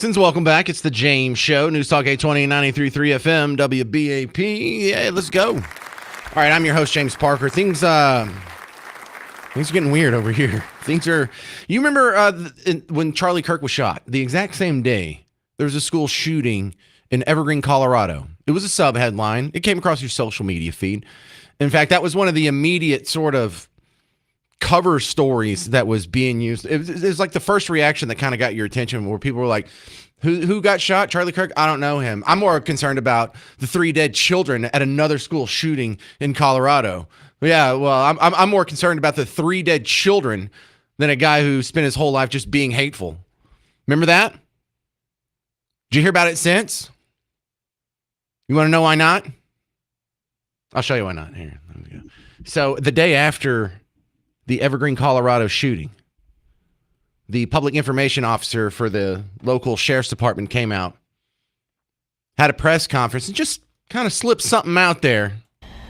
Since welcome back. It's the James Show. News Talk 820 93.3 FM, WBAP. Yeah, let's go. All right, I'm your host, James Parker. Things are getting weird over here. You remember when Charlie Kirk was shot? The exact same day, there was a school shooting in Evergreen, Colorado. It was a sub-headline. It came across your social media feed. In fact, that was one of the immediate sort of cover stories that was being used. It was like the first reaction that kind of got your attention, where people were like, who got shot? Charlie Kirk? I don't know him. I'm more concerned about the 3 dead children at another school shooting in Colorado. Yeah, well, I'm more concerned about the 3 dead children than a guy who spent his whole life just being hateful. Remember that? Did you hear about it since? You want to know why not? I'll show you why not. Here. So the day after the Evergreen, Colorado shooting, the public information officer for the local sheriff's department came out, had a press conference, and just kind of slipped something out there.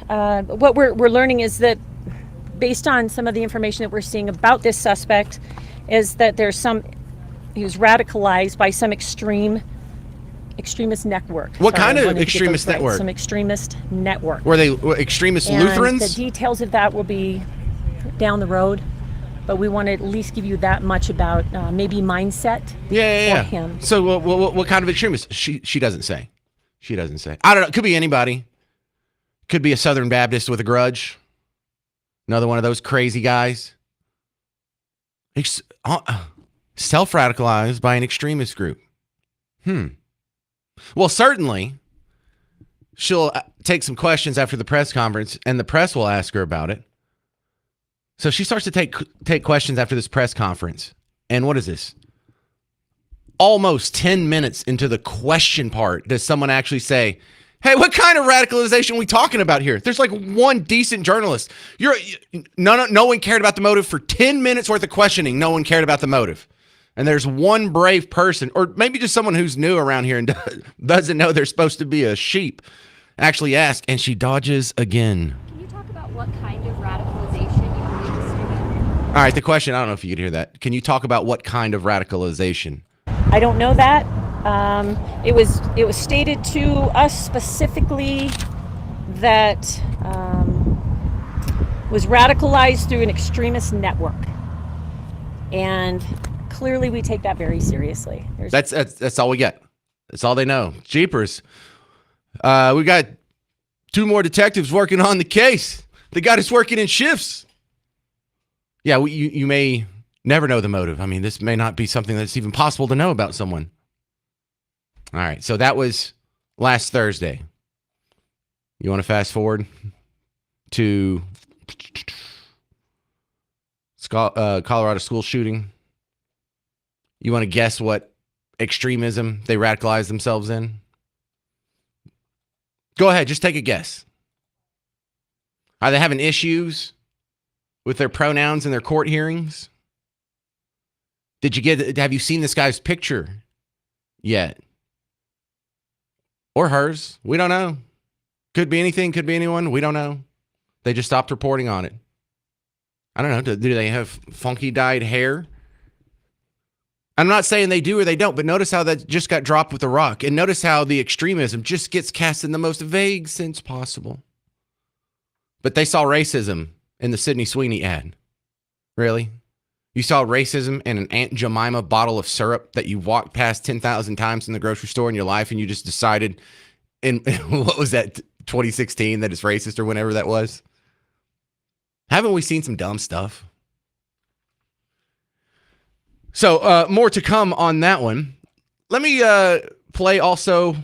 What we're learning is that, based on some of the information that we're seeing about this suspect, is that he was radicalized by some extremist network. What kind of extremist network? Some extremist network. Were they extremist Lutherans? The details of that will be down the road, but we want to at least give you that much about maybe mindset for him. So what kind of extremist? She doesn't say. She doesn't say. I don't know. Could be anybody. Could be a Southern Baptist with a grudge. Another one of those crazy guys. Self-radicalized by an extremist group. Well, certainly, she'll take some questions after the press conference, and the press will ask her about it. So she starts to take questions after this press conference. And what is this? Almost 10 minutes into the question part, does someone actually say, hey, what kind of radicalization are we talking about here? There's like one decent journalist. No one cared about the motive for 10 minutes worth of questioning. No one cared about the motive. And there's one brave person, or maybe just someone who's new around here and doesn't know they're supposed to be a sheep, actually ask, and she dodges again. Can you talk about what kind of radicalization you believe is student? All right, the question, I don't know if you could hear that. Can you talk about what kind of radicalization? I don't know that. It was stated to us specifically that was radicalized through an extremist network, and clearly we take that very seriously. That's all we get. That's all they know. Jeepers. We got 2 more detectives working on the case. They got us working in shifts. Yeah, you may never know the motive. I mean, this may not be something that's even possible to know about someone. All right, so that was last Thursday. You want to fast forward to Colorado school shooting? You want to guess what extremism they radicalized themselves in? Go ahead, just take a guess. Are they having issues with their pronouns in their court hearings? Have you seen this guy's picture yet? Or hers? We don't know. Could be anything, could be anyone. We don't know. They just stopped reporting on it. I don't know. Do they have funky dyed hair? I'm not saying they do or they don't, but notice how that just got dropped with a rock. And notice how the extremism just gets cast in the most vague sense possible. But they saw racism in the Sydney Sweeney ad. Really? You saw racism in an Aunt Jemima bottle of syrup that you walked past 10,000 times in the grocery store in your life, and you just decided in what was that, 2016, that it's racist or whenever that was? Haven't we seen some dumb stuff? So more to come on that one. Let me play also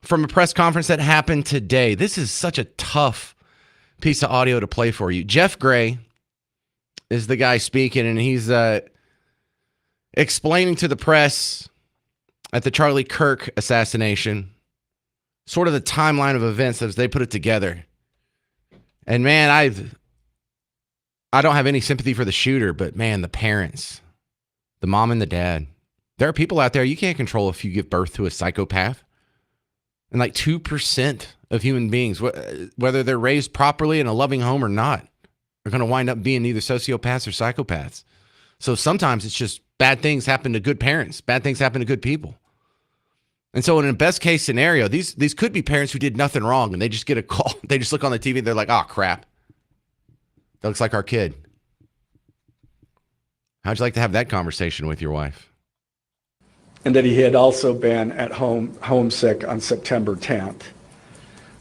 from a press conference that happened today. This is such a tough piece of audio to play for you. Jeff Gray is the guy speaking, and he's explaining to the press at the Charlie Kirk assassination sort of the timeline of events as they put it together. And man, I don't have any sympathy for the shooter, but man, the parents, the mom and the dad, there are people out there you can't control if you give birth to a psychopath. And like 2% of human beings, whether they're raised properly in a loving home or not, are going to wind up being either sociopaths or psychopaths. So sometimes it's just bad things happen to good parents. Bad things happen to good people. And so in a best case scenario, these could be parents who did nothing wrong and they just get a call. They just look on the TV and they're like, oh, crap. That looks like our kid. How'd you like to have that conversation with your wife? And that he had also been at home homesick on September 10th.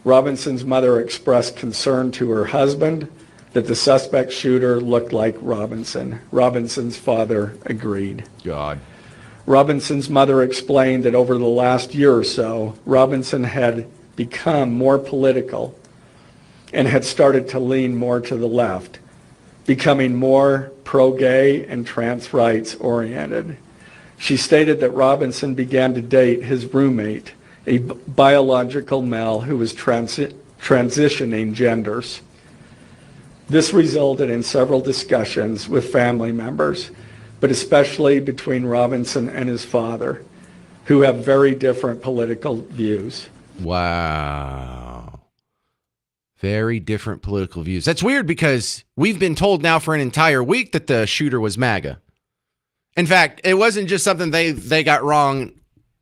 Robinson's mother expressed concern to her husband that the suspect shooter looked like Robinson. Robinson's father agreed. God. Robinson's mother explained that over the last year or so, Robinson had become more political and had started to lean more to the left, becoming more pro-gay and trans rights oriented. She stated that Robinson began to date his roommate, a biological male who was transitioning genders. This resulted in several discussions with family members, but especially between Robinson and his father, who have very different political views. Wow. Very different political views. That's weird because we've been told now for an entire week that the shooter was MAGA. In fact, it wasn't just something they got wrong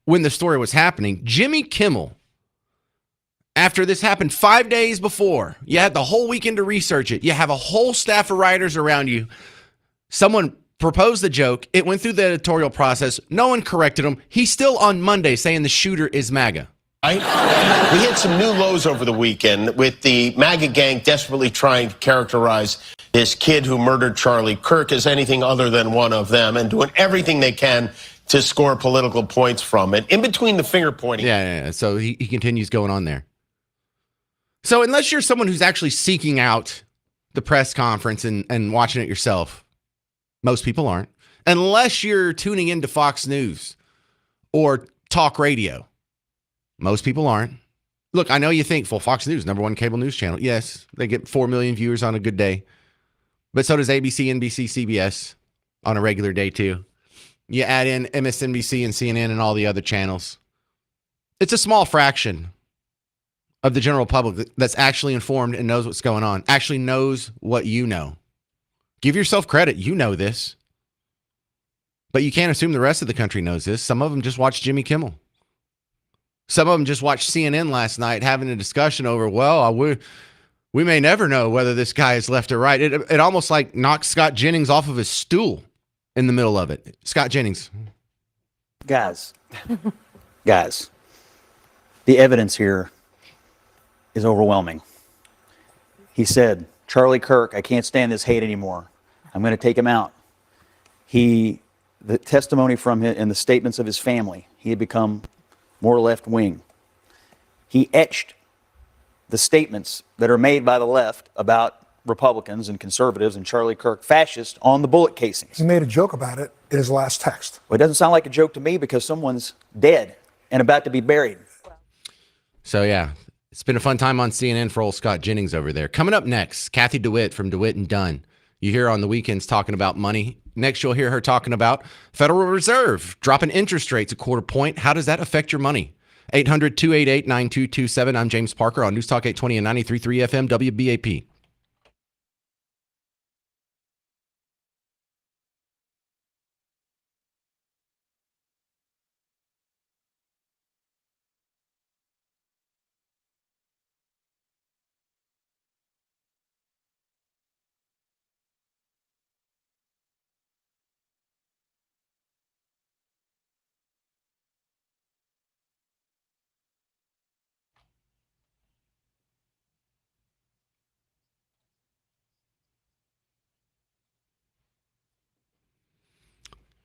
when the story was happening. Jimmy Kimmel, after this happened 5 days before, you had the whole weekend to research it. You have a whole staff of writers around you. Someone proposed the joke. It went through the editorial process. No one corrected him. He's still on Monday saying the shooter is MAGA. Right? We hit some new lows over the weekend with the MAGA gang desperately trying to characterize this kid who murdered Charlie Kirk as anything other than one of them and doing everything they can to score political points from it. In between the finger pointing. Yeah. So he continues going on there. So unless you're someone who's actually seeking out the press conference and watching it yourself, most people aren't. Unless you're tuning into Fox News or talk radio, most people aren't. Look, I know you think, well, Fox News, number one cable news channel. Yes, they get 4 million viewers on a good day. But so does ABC, NBC, CBS on a regular day too. You add in MSNBC and CNN and all the other channels. It's a small fraction of the general public that's actually informed and knows what's going on, actually knows what you know. Give yourself credit. You know this. But you can't assume the rest of the country knows this. Some of them just watched Jimmy Kimmel. Some of them just watched CNN last night having a discussion over, well, we may never know whether this guy is left or right. It almost like knocked Scott Jennings off of his stool in the middle of it. Scott Jennings. Guys, the evidence here is overwhelming. He said, Charlie Kirk, I can't stand this hate anymore. I'm going to take him out. The testimony from him and the statements of his family, he had become more left wing. He etched the statements that are made by the left about Republicans and conservatives and Charlie Kirk fascist on the bullet casings. He made a joke about it in his last text. Well, it doesn't sound like a joke to me because someone's dead and about to be buried. So yeah, it's been a fun time on CNN for old Scott Jennings over there. Coming up next, Kathy DeWitt from DeWitt and Dunn. You hear her on the weekends talking about money. Next, you'll hear her talking about Federal Reserve dropping interest rates a quarter point. How does that affect your money? 800-288-9227. I'm James Parker on News Talk 820 and 93.3 FM WBAP.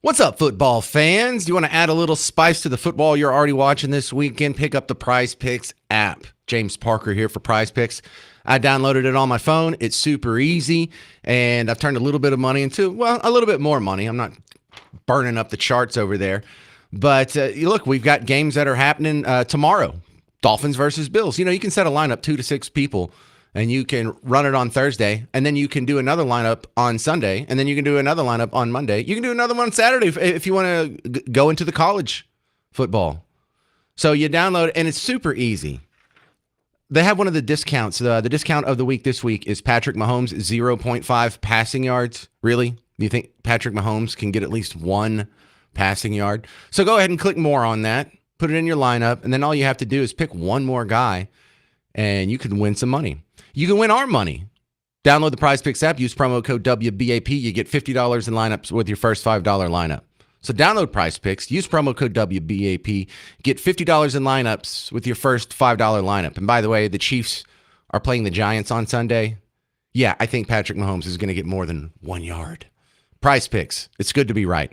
What's up, football fans? Do you want to add a little spice to the football you're already watching this weekend? Pick up the Prize Picks app. James Parker here for Prize Picks. I downloaded it on my phone. It's super easy, and I've turned a little bit of money into, well, a little bit more money. I'm not burning up the charts over there. But look, we've got games that are happening tomorrow. Dolphins versus Bills. You know, you can set a lineup 2 to 6 people, and you can run it on Thursday, and then you can do another lineup on Sunday, and then you can do another lineup on Monday. You can do another one on Saturday if you want to go into the college football. So you download it, and it's super easy. They have one of the discounts. The discount of the week this week is Patrick Mahomes, 0.5 passing yards. Really? Do you think Patrick Mahomes can get at least one passing yard? So go ahead and click more on that. put it in your lineup, and then all you have to do is pick one more guy, and you can win some money. You can win our money. Download the Prize Picks app, use promo code WBAP. You get $50 in lineups with your first $5 lineup. So download Prize Picks, use promo code WBAP, get $50 in lineups with your first $5 lineup. And by the way, the Chiefs are playing the Giants on Sunday. Yeah, I think Patrick Mahomes is going to get more than 1 yard. Prize Picks. It's good to be right.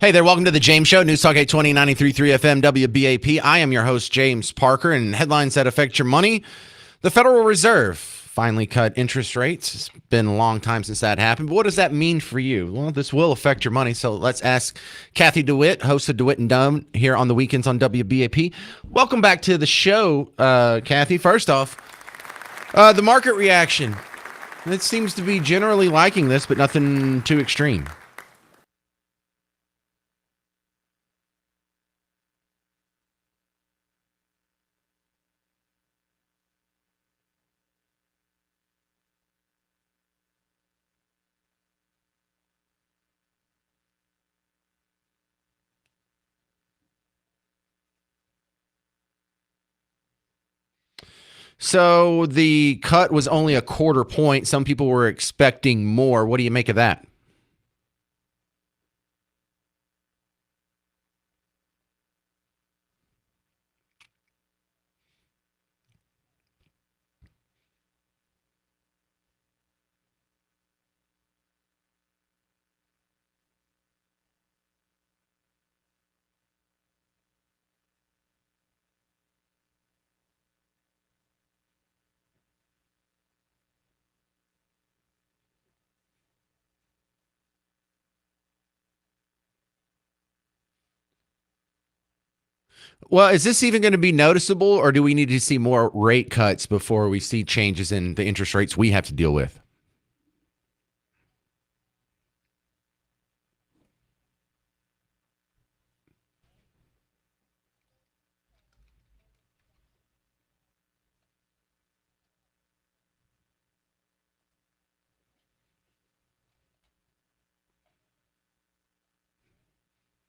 Hey there, welcome to the James Show, News Talk 820 93.3 FM WBAP. I am your host, James Parker, and headlines that affect your money. The Federal Reserve finally cut interest rates. It's been a long time since that happened, but what does that mean for you? Well, this will affect your money, so let's ask Kathy DeWitt, host of DeWitt and Dumb, here on the weekends on WBAP. Welcome back to the show, Kathy. First off, the market reaction. It seems to be generally liking this, but nothing too extreme. So the cut was only a quarter point. Some people were expecting more. What do you make of that? Well, is this even going to be noticeable, or do we need to see more rate cuts before we see changes in the interest rates we have to deal with?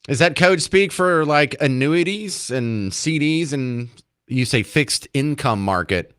Is that code speak for like annuities and CDs and you say fixed income market?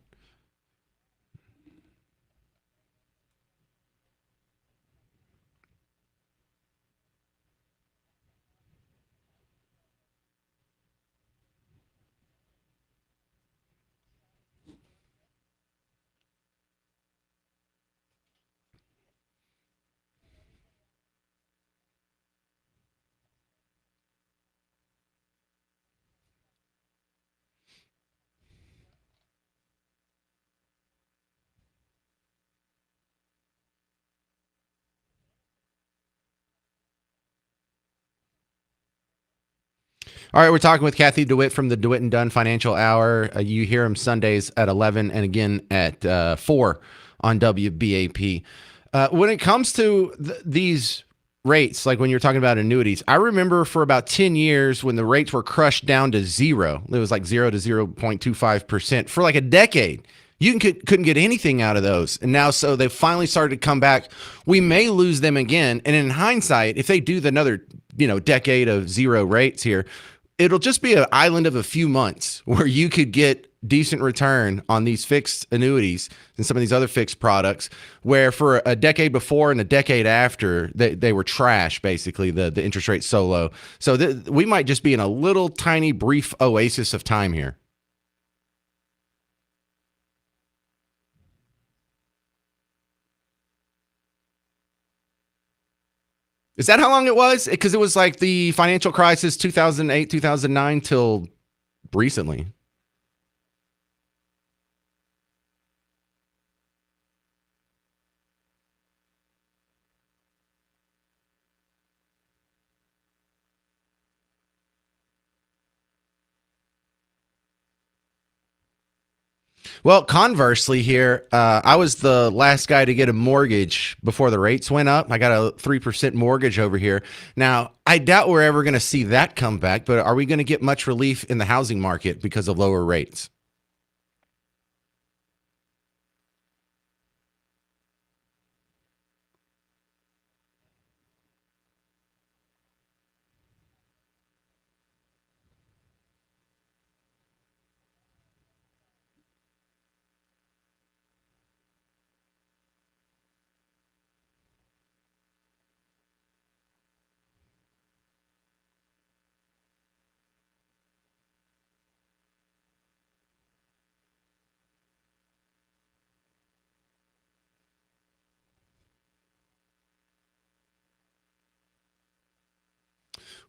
All right, we're talking with Kathy DeWitt from the DeWitt and Dunn Financial Hour. You hear him Sundays at 11 and again at 4 on WBAP. When it comes to these rates, like when you're talking about annuities, I remember for about 10 years when the rates were crushed down to zero. It was like 0 to 0.25% for like a decade. You couldn't get anything out of those. And now, so they finally started to come back. We may lose them again. And in hindsight, if they do another, decade of zero rates here, it'll just be an island of a few months where you could get decent return on these fixed annuities and some of these other fixed products, where for a decade before and a decade after, they were trash, basically, the interest rate so low. So we might just be in a little tiny brief oasis of time here. Is that how long it was? Because it was like the financial crisis, 2008, 2009 till recently. Well, conversely here, I was the last guy to get a mortgage before the rates went up. I got a 3% mortgage over here. Now, I doubt we're ever going to see that come back, but are we going to get much relief in the housing market because of lower rates?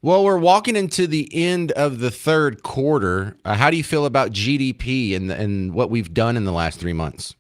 Well, we're walking into the end of the third quarter. How do you feel about GDP and what we've done in the last 3 months?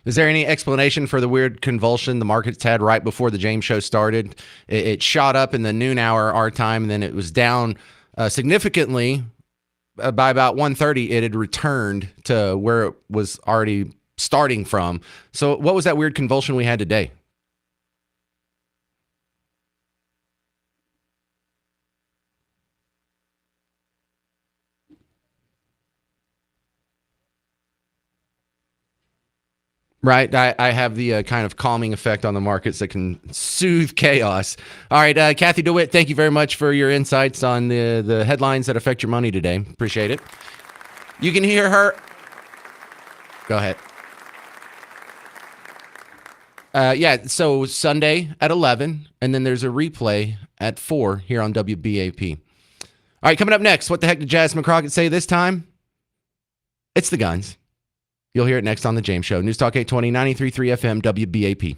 Is there any explanation for the weird convulsion the markets had right before the James show started? It shot up in the noon hour our time, and then it was down significantly. By about 1:30, it had returned to where it was already starting from. So what was that weird convulsion we had today? Right. I have the kind of calming effect on the markets that can soothe chaos. All right. Kathy DeWitt, thank you very much for your insights on the headlines that affect your money today. Appreciate it. You can hear her. Go ahead. Yeah. So Sunday at 11, and then there's a replay at 4 here on WBAP. All right. Coming up next, what the heck did Jasmine Crockett say this time? It's the guns. You'll hear it next on The James Show. News Talk 820, 93.3 FM, WBAP.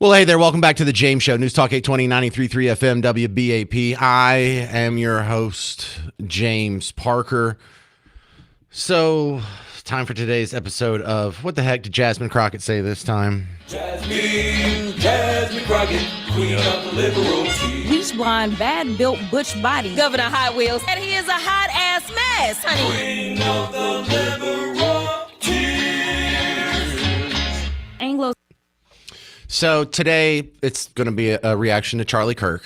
Well, hey there. Welcome back to the James Show. News Talk 820 93.3 FM WBAP. I am your host, James Parker. So, time for today's episode of What the Heck Did Jasmine Crockett Say This Time? Jasmine Crockett, queen of the liberal tea. Bleach blonde, bad built butch body, Governor Hot Wheels, and he is a hot ass mess, honey. Queen of the liberal tea. Anglo. So today it's going to be a reaction to Charlie Kirk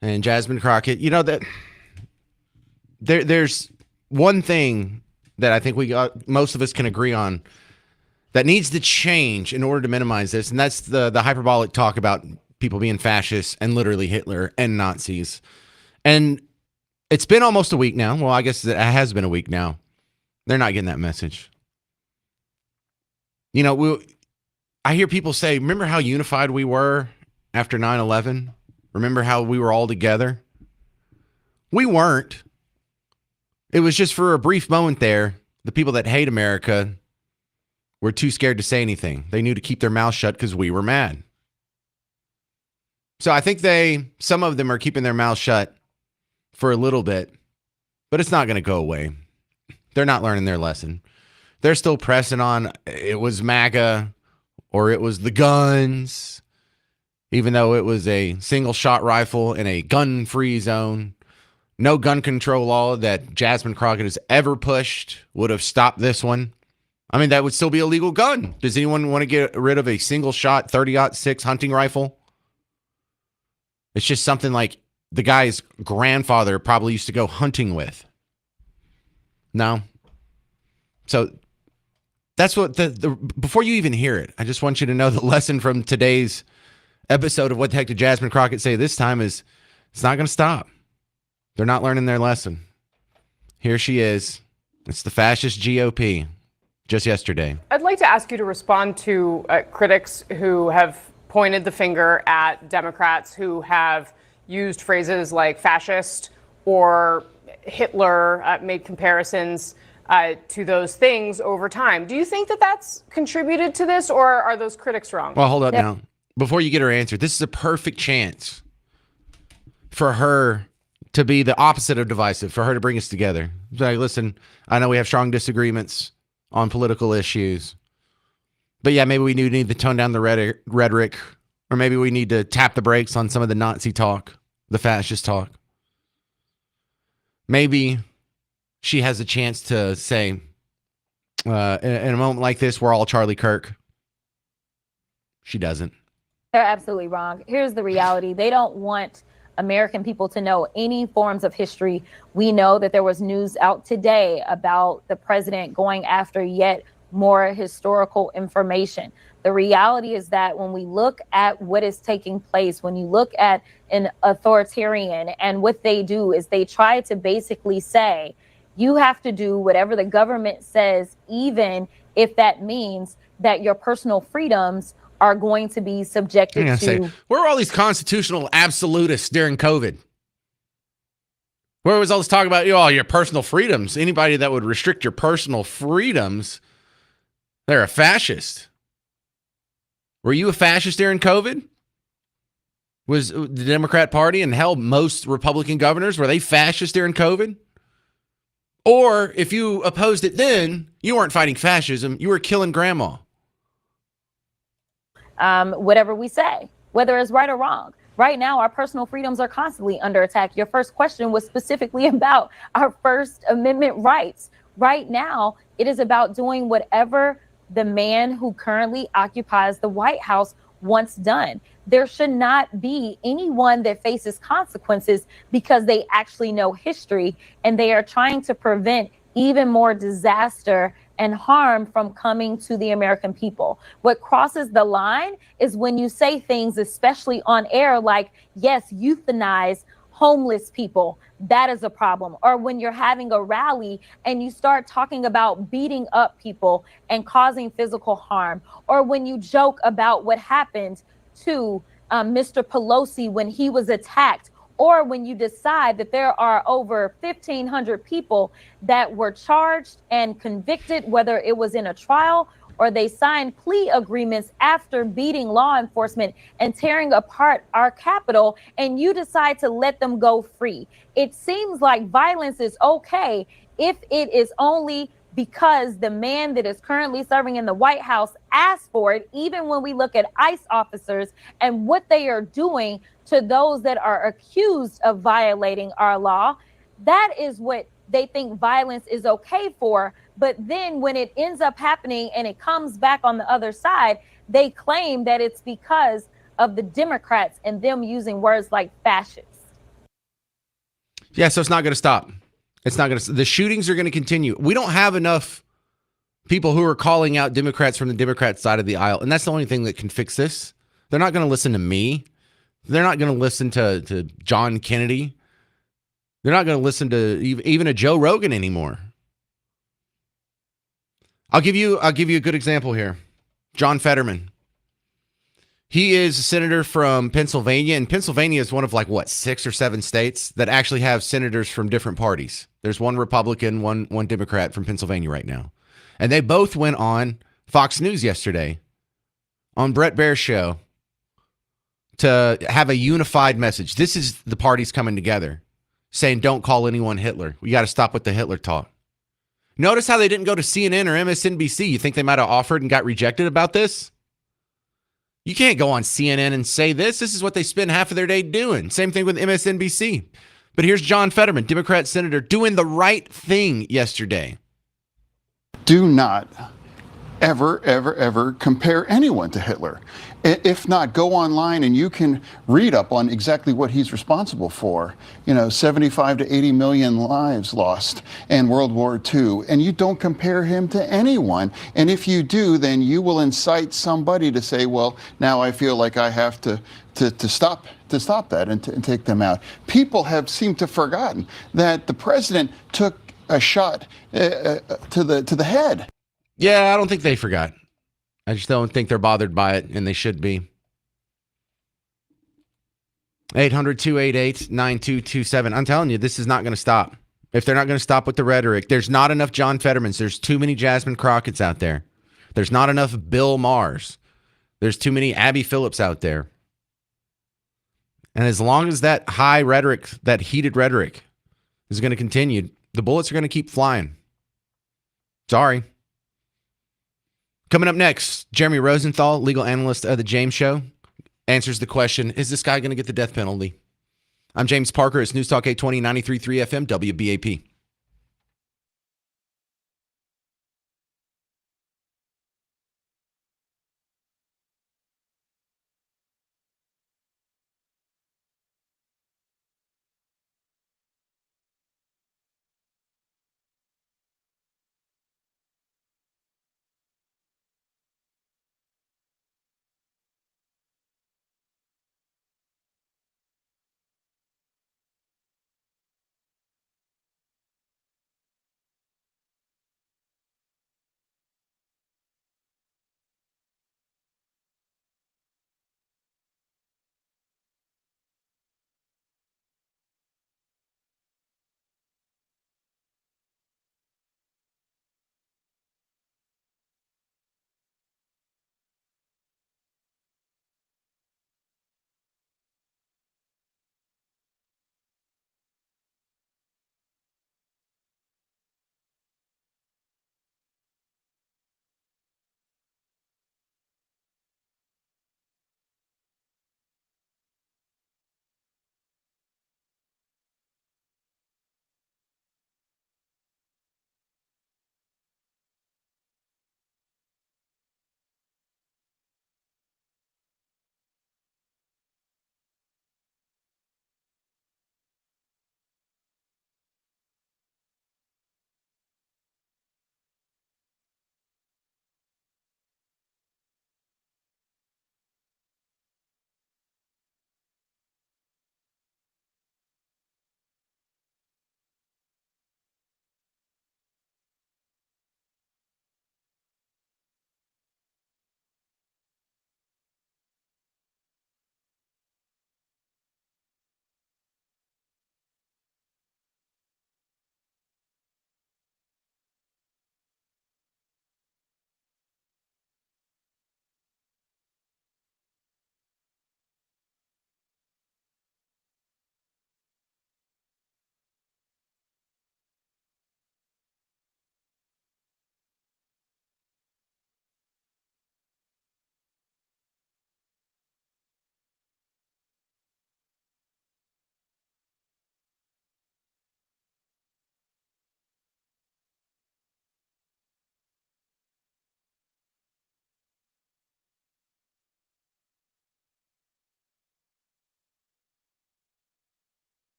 and Jasmine Crockett. You know that there's one thing that I think most of us can agree on that needs to change in order to minimize this, and that's the hyperbolic talk about people being fascists and literally Hitler and Nazis. And it's been almost a week now. Well, I guess it has been a week now. They're not getting that message. You know, I hear people say, remember how unified we were after 9/11? Remember how we were all together? We weren't. It was just for a brief moment there. The people that hate America were too scared to say anything. They knew to keep their mouths shut because we were mad. So I think some of them are keeping their mouths shut for a little bit, but it's not going to go away. They're not learning their lesson. They're still pressing on, it was MAGA, or it was the guns, even though it was a single shot rifle in a gun-free zone. No gun control law that Jasmine Crockett has ever pushed would have stopped this one. I mean, that would still be a legal gun. Does anyone want to get rid of a single shot 30-06 hunting rifle? It's just something like the guy's grandfather probably used to go hunting with. No. So that's what before you even hear it, I just want you to know the lesson from today's episode of What the Heck Did Jasmine Crockett Say This Time is it's not going to stop. They're not learning their lesson. Here she is. It's the fascist GOP just yesterday. I'd like to ask you to respond to critics who have pointed the finger at Democrats who have used phrases like fascist or Hitler, made comparisons to those things over time. Do you think that that's contributed to this, or are those critics wrong? Well, hold up now. Before you get her answer, this is a perfect chance for her to be the opposite of divisive, for her to bring us together. Like, listen, I know we have strong disagreements on political issues, but yeah, maybe we need to tone down the rhetoric, or maybe we need to tap the brakes on some of the Nazi talk, the fascist talk. Maybe she has a chance to say, in a moment like this, we're all Charlie Kirk. She doesn't. They're absolutely wrong. Here's the reality. They don't want American people to know any forms of history. We know that there was news out today about the president going after yet more historical information. The reality is that when we look at what is taking place, when you look at an authoritarian, and what they do is they try to basically say, you have to do whatever the government says, even if that means that your personal freedoms are going to be subjected to. Say, where were all these constitutional absolutists during COVID? Where was all this talk about your personal freedoms? Anybody that would restrict your personal freedoms, they're a fascist. Were you a fascist during COVID? Was the Democrat Party, and hell, most Republican governors, were they fascist during COVID? Or if you opposed it then, you weren't fighting fascism, you were killing grandma. Whatever we say, whether it's right or wrong. Right now, our personal freedoms are constantly under attack. Your first question was specifically about our First Amendment rights. Right now, it is about doing whatever the man who currently occupies the White House wants done. There should not be anyone that faces consequences because they actually know history, and they are trying to prevent even more disaster and harm from coming to the American people. What crosses the line is when you say things, especially on air, like, yes, euthanize homeless people. That is a problem. Or when you're having a rally and you start talking about beating up people and causing physical harm. Or when you joke about what happened to Mr. Pelosi when he was attacked. Or when you decide that there are over 1,500 people that were charged and convicted, whether it was in a trial or they sign plea agreements after beating law enforcement and tearing apart our Capitol, and you decide to let them go free. It seems like violence is okay if it is only because the man that is currently serving in the White House asked for it, even when we look at ICE officers and what they are doing to those that are accused of violating our law. That is what they think violence is okay for. But then when it ends up happening and it comes back on the other side, they claim that it's because of the Democrats and them using words like fascist. Yeah, so it's not going to stop. It's not going to. The shootings are going to continue. We don't have enough people who are calling out Democrats from the Democrat side of the aisle, and that's the only thing that can fix this. They're not going to listen to me. They're not going to listen to John Kennedy. They're not going to listen to even a Joe Rogan anymore. I'll give you a good example here. John Fetterman. He is a senator from Pennsylvania, and Pennsylvania is one of 6 or 7 states that actually have senators from different parties. There's one Republican, one Democrat from Pennsylvania right now. And they both went on Fox News yesterday on Brett Baer's show to have a unified message. This is the parties coming together, saying don't call anyone Hitler. We got to stop with the Hitler talk. Notice how they didn't go to CNN or MSNBC. You think they might have offered and got rejected about this? You can't go on CNN and say this. This is what they spend half of their day doing. Same thing with MSNBC. But here's John Fetterman, Democrat senator, doing the right thing yesterday. Do not ever compare anyone to Hitler. If not, go online and you can read up on exactly what he's responsible for. 75 to 80 million lives lost in World War II. And you don't compare him to anyone. And if you do, then you will incite somebody to say, well, now I feel like I have to stop that and take them out. People have seemed to have forgotten that the president took a shot to the head. Yeah, I don't think they forgot. I just don't think they're bothered by it, and they should be. 800-288-9227. I'm telling you, this is not going to stop. If they're not going to stop with the rhetoric, there's not enough John Fettermans. There's too many Jasmine Crockett's out there. There's not enough Bill Maher's. There's too many Abby Phillips out there. And as long as that high rhetoric, that heated rhetoric is going to continue, the bullets are going to keep flying. Sorry. Coming up next, Jeremy Rosenthal, legal analyst of The James Show, answers the question, is this guy going to get the death penalty? I'm James Parker. It's News Talk 820, 93.3 FM, WBAP.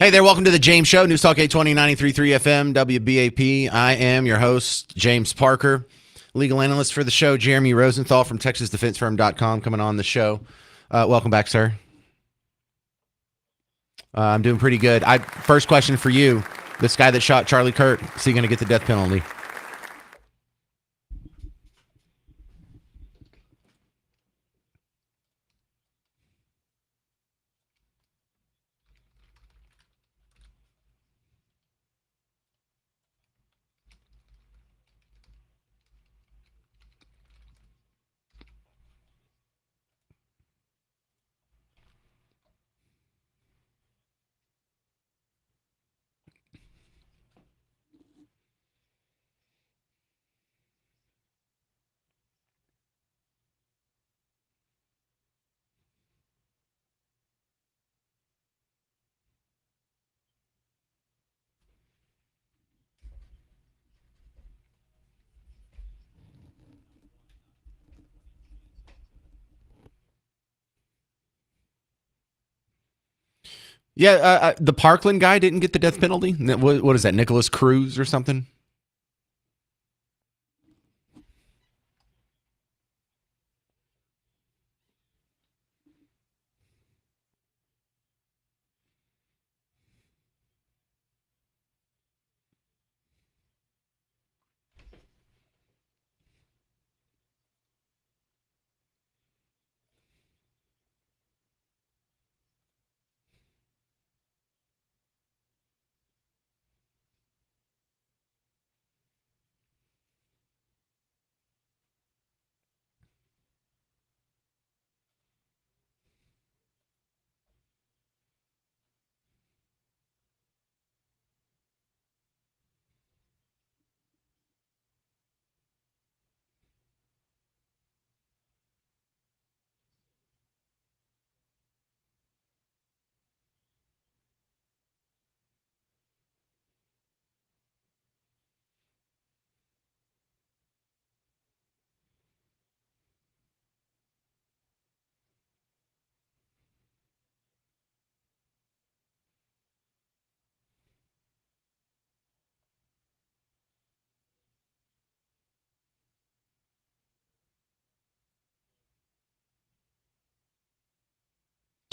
Hey there, welcome to the James Show, News Talk 820 93.3 FM, WBAP. I am your host, James Parker. Legal analyst for the show, Jeremy Rosenthal from TexasDefenseFirm.com, coming on the show. Welcome back, sir. I'm doing pretty good. First question for you. This guy that shot Charlie Kirk, is he going to get the death penalty? Yeah, the Parkland guy didn't get the death penalty. What is that, Nicholas Cruz or something?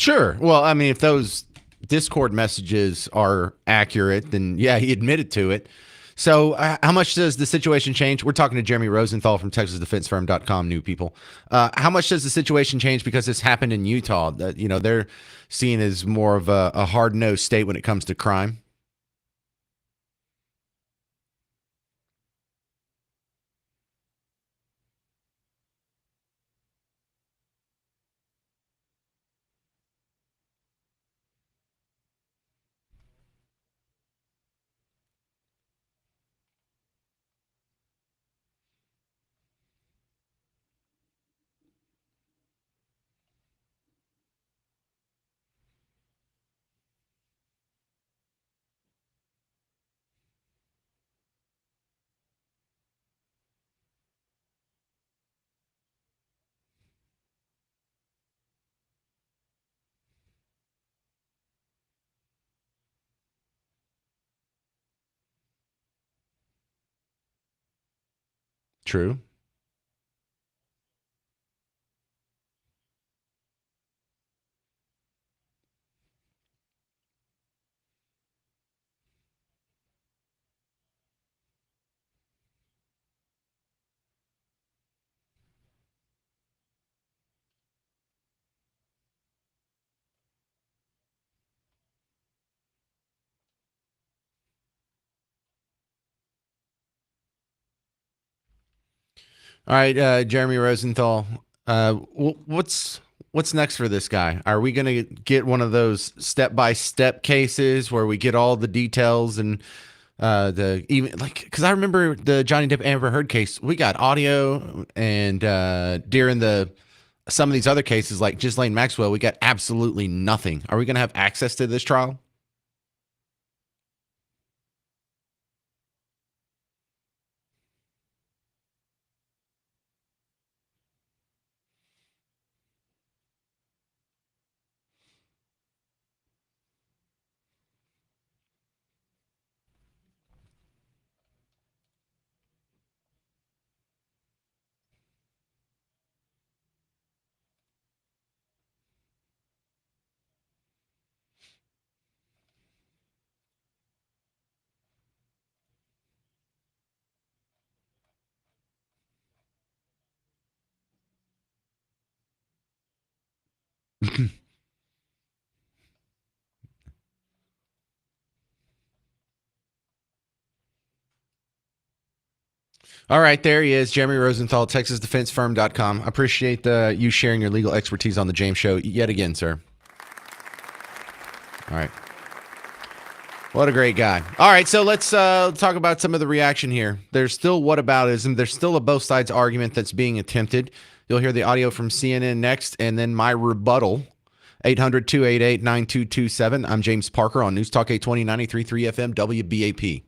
Sure. Well, I mean, if those Discord messages are accurate, then yeah, he admitted to it. So how much does the situation change? We're talking to Jeremy Rosenthal from TexasDefenseFirm.com, new people. How much does the situation change because this happened in Utah? That, they're seen as more of a hard-nosed state when it comes to crime. True. All right, Jeremy Rosenthal. What's next for this guy? Are we going to get one of those step-by-step cases where we get all the details and the even like? Because I remember the Johnny Depp Amber Heard case. We got audio, and during some of these other cases, like Ghislaine Maxwell, we got absolutely nothing. Are we going to have access to this trial? All right, there he is, Jeremy Rosenthal, TexasDefenseFirm.com. Appreciate you sharing your legal expertise on the James Show yet again, sir. All right. What a great guy. All right, so let's talk about some of the reaction here. There's still whataboutism. There's still a both sides argument that's being attempted. You'll hear the audio from CNN next, and then my rebuttal. 800-288-9227. I'm James Parker on News Talk 820 93.3 FM WBAP.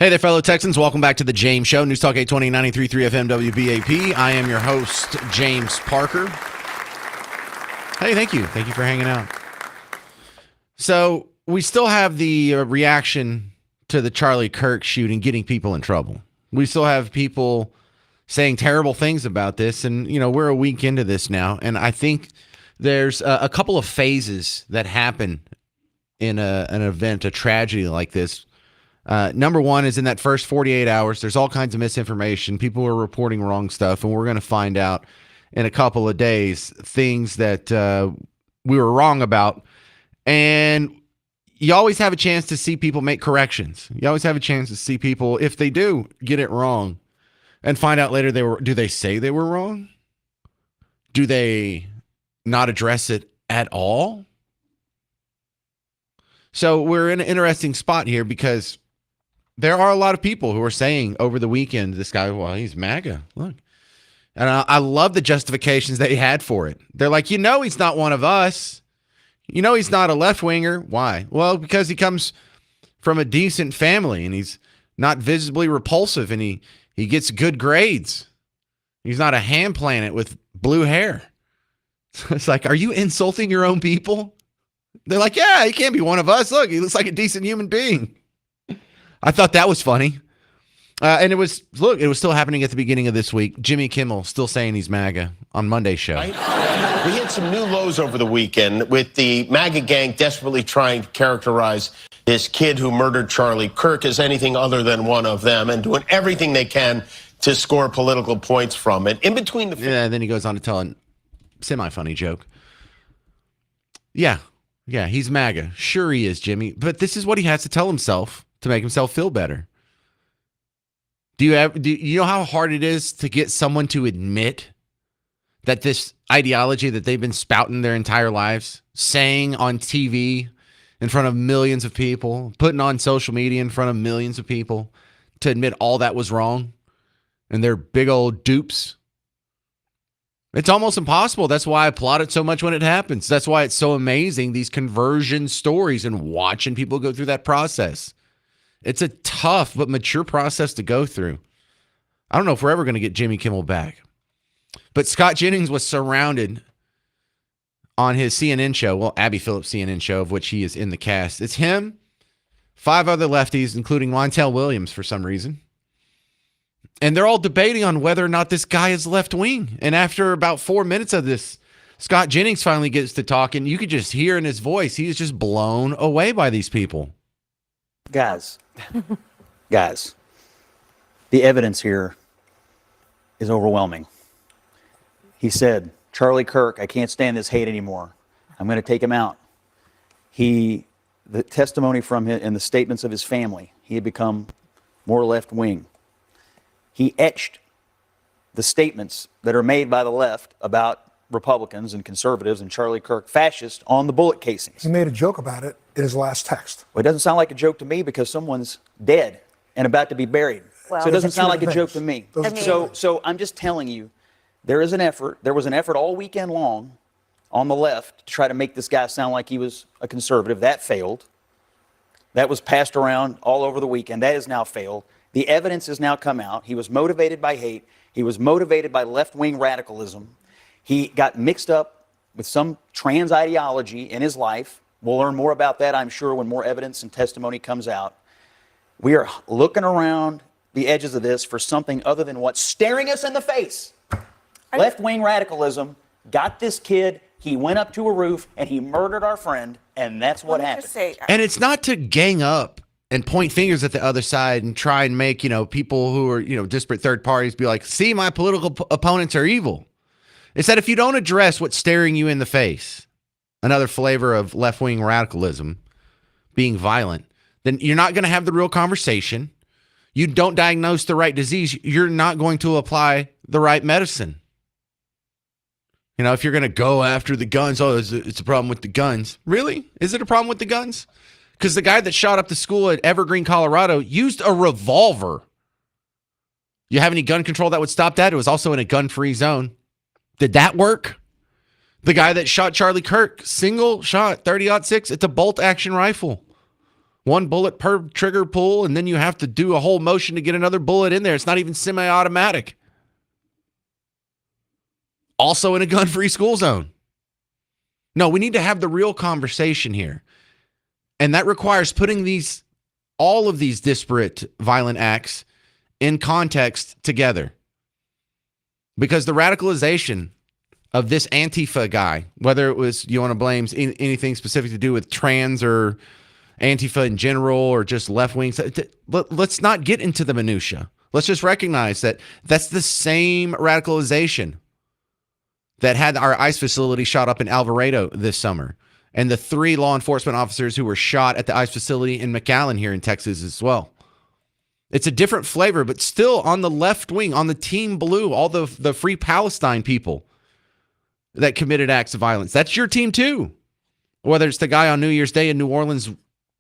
Hey there, fellow Texans. Welcome back to the James Show. News Talk 820, 93.3 FM WBAP. I am your host, James Parker. Hey, thank you. Thank you for hanging out. So we still have the reaction to the Charlie Kirk shooting getting people in trouble. We still have people saying terrible things about this. And, we're a week into this now. And I think there's a couple of phases that happen in an event, a tragedy like this. Number one is in that first 48 hours, there's all kinds of misinformation. People are reporting wrong stuff, and we're going to find out in a couple of days things that we were wrong about. And you always have a chance to see people make corrections. You always have a chance to see people, if they do get it wrong, and find out later do they say they were wrong? Do they not address it at all? So we're in an interesting spot here because there are a lot of people who are saying over the weekend, this guy, well, he's MAGA. Look. And I love the justifications they had for it. They're like, he's not one of us. He's not a left-winger. Why? Well, because he comes from a decent family and he's not visibly repulsive and he gets good grades. He's not a ham planet with blue hair. It's like, are you insulting your own people? They're like, yeah, he can't be one of us. Look, he looks like a decent human being. I thought that was funny. And it was still happening at the beginning of this week. Jimmy Kimmel still saying he's MAGA on Monday's show. Right? We hit some new lows over the weekend with the MAGA gang desperately trying to characterize this kid who murdered Charlie Kirk as anything other than one of them and doing everything they can to score political points from it. In between the... Yeah, and then he goes on to tell a semi-funny joke. Yeah, he's MAGA. Sure he is, Jimmy. But this is what he has to tell himself to make himself feel better. Do you know how hard it is to get someone to admit that this ideology that they've been spouting their entire lives, saying on TV in front of millions of people, putting on social media in front of millions of people, to admit all that was wrong and they're big old dupes? It's almost impossible. That's why I applaud it so much when it happens. That's why it's so amazing, these conversion stories and watching people go through that process. It's a tough but mature process to go through. I don't know if we're ever going to get Jimmy Kimmel back. But Scott Jennings was surrounded on his CNN show, well, Abby Phillips' CNN show, of which he is in the cast. It's him, 5 other lefties, including Montel Williams for some reason. And they're all debating on whether or not this guy is left-wing. And after about 4 minutes of this, Scott Jennings finally gets to talking. You could just hear in his voice, he is just blown away by these people. Guys, the evidence here is overwhelming. He said, Charlie Kirk, I can't stand this hate anymore. I'm going to take him out. The testimony from him and the statements of his family, he had become more left-wing. He etched the statements that are made by the left about Republicans and conservatives and Charlie Kirk fascists on the bullet casings. He made a joke about it in his last text. Well, it doesn't sound like a joke to me because someone's dead and about to be buried. Well, so it doesn't sound like a joke to me. So I'm just telling you, there was an effort all weekend long on the left to try to make this guy sound like he was a conservative. That failed. That was passed around all over the weekend. That has now failed. The evidence has now come out. He was motivated by hate. He was motivated by left-wing radicalism. He got mixed up with some trans ideology in his life. We'll learn more about that, I'm sure, when more evidence and testimony comes out. We are looking around the edges of this for something other than what's staring us in the face. Left-wing radicalism got this kid. He went up to a roof and he murdered our friend, and that's what happened. And it's not to gang up and point fingers at the other side and try and make, people who are, disparate third parties be like, see, my political opponents are evil. It's that if you don't address what's staring you in the face, another flavor of left-wing radicalism, being violent, then you're not going to have the real conversation. You don't diagnose the right disease. You're not going to apply the right medicine. If you're going to go after the guns, it's a problem with the guns. Really? Is it a problem with the guns? Because the guy that shot up the school at Evergreen, Colorado, used a revolver. You have any gun control that would stop that? It was also in a gun-free zone. Did that work? The guy that shot Charlie Kirk, single shot, 30-06, it's a bolt-action rifle. one bullet per trigger pull, and then you have to do a whole motion to get another bullet in there. It's not even semi-automatic. Also in a gun-free school zone. No, we need to have the real conversation here. And that requires putting all of these disparate violent acts in context together. Because the radicalization of this Antifa guy, whether it was, you want to blame anything specific to do with trans or Antifa in general or just left wings, let's not get into the minutia. Let's just recognize that that's the same radicalization that had our ICE facility shot up in Alvarado this summer, and the 3 law enforcement officers who were shot at the ICE facility in McAllen here in Texas as well. It's a different flavor, but still on the left wing, on the Team Blue, all the Free Palestine people that committed acts of violence. That's your team too. Whether it's the guy on New Year's Day in New Orleans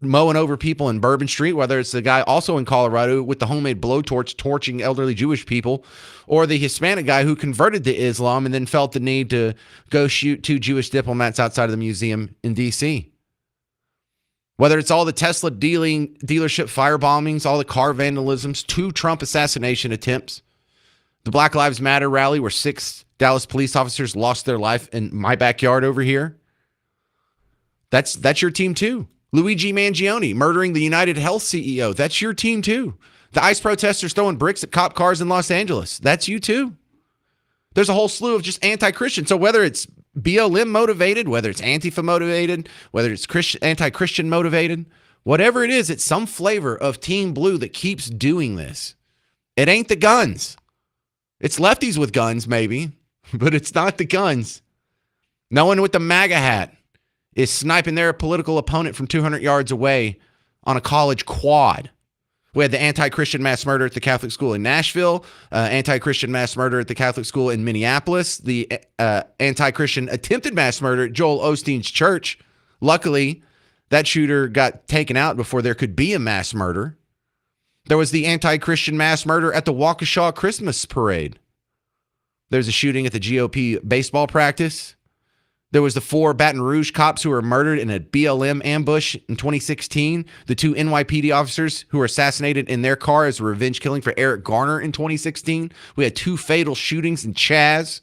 mowing over people in Bourbon Street, whether it's the guy also in Colorado with the homemade blowtorch torching elderly Jewish people, or the Hispanic guy who converted to Islam and then felt the need to go shoot 2 Jewish diplomats outside of the museum in D.C. Whether it's all the Tesla dealership fire bombings, all the car vandalisms, 2 Trump assassination attempts, the Black Lives Matter rally where 6 Dallas police officers lost their life in my backyard over here. That's your team too. Luigi Mangione murdering the United Health CEO. That's your team too. The ICE protesters throwing bricks at cop cars in Los Angeles. That's you too. There's a whole slew of just anti-Christian. So whether it's BLM motivated, whether it's Antifa motivated, whether it's anti-Christian motivated, whatever it is, it's some flavor of Team Blue that keeps doing this. It ain't the guns. It's lefties with guns maybe, but it's not the guns. No one with the MAGA hat is sniping their political opponent from 200 yards away on a college quad. We had the anti-Christian mass murder at the Catholic school in Nashville, anti-Christian mass murder at the Catholic school in Minneapolis, the anti-Christian attempted mass murder at Joel Osteen's church. Luckily, that shooter got taken out before there could be a mass murder. There was the anti-Christian mass murder at the Waukesha Christmas parade. There's a shooting at the GOP baseball practice. There was the 4 Baton Rouge cops who were murdered in a BLM ambush in 2016. The 2 NYPD officers who were assassinated in their car as a revenge killing for Eric Garner in 2016. We had 2 fatal shootings in Chaz.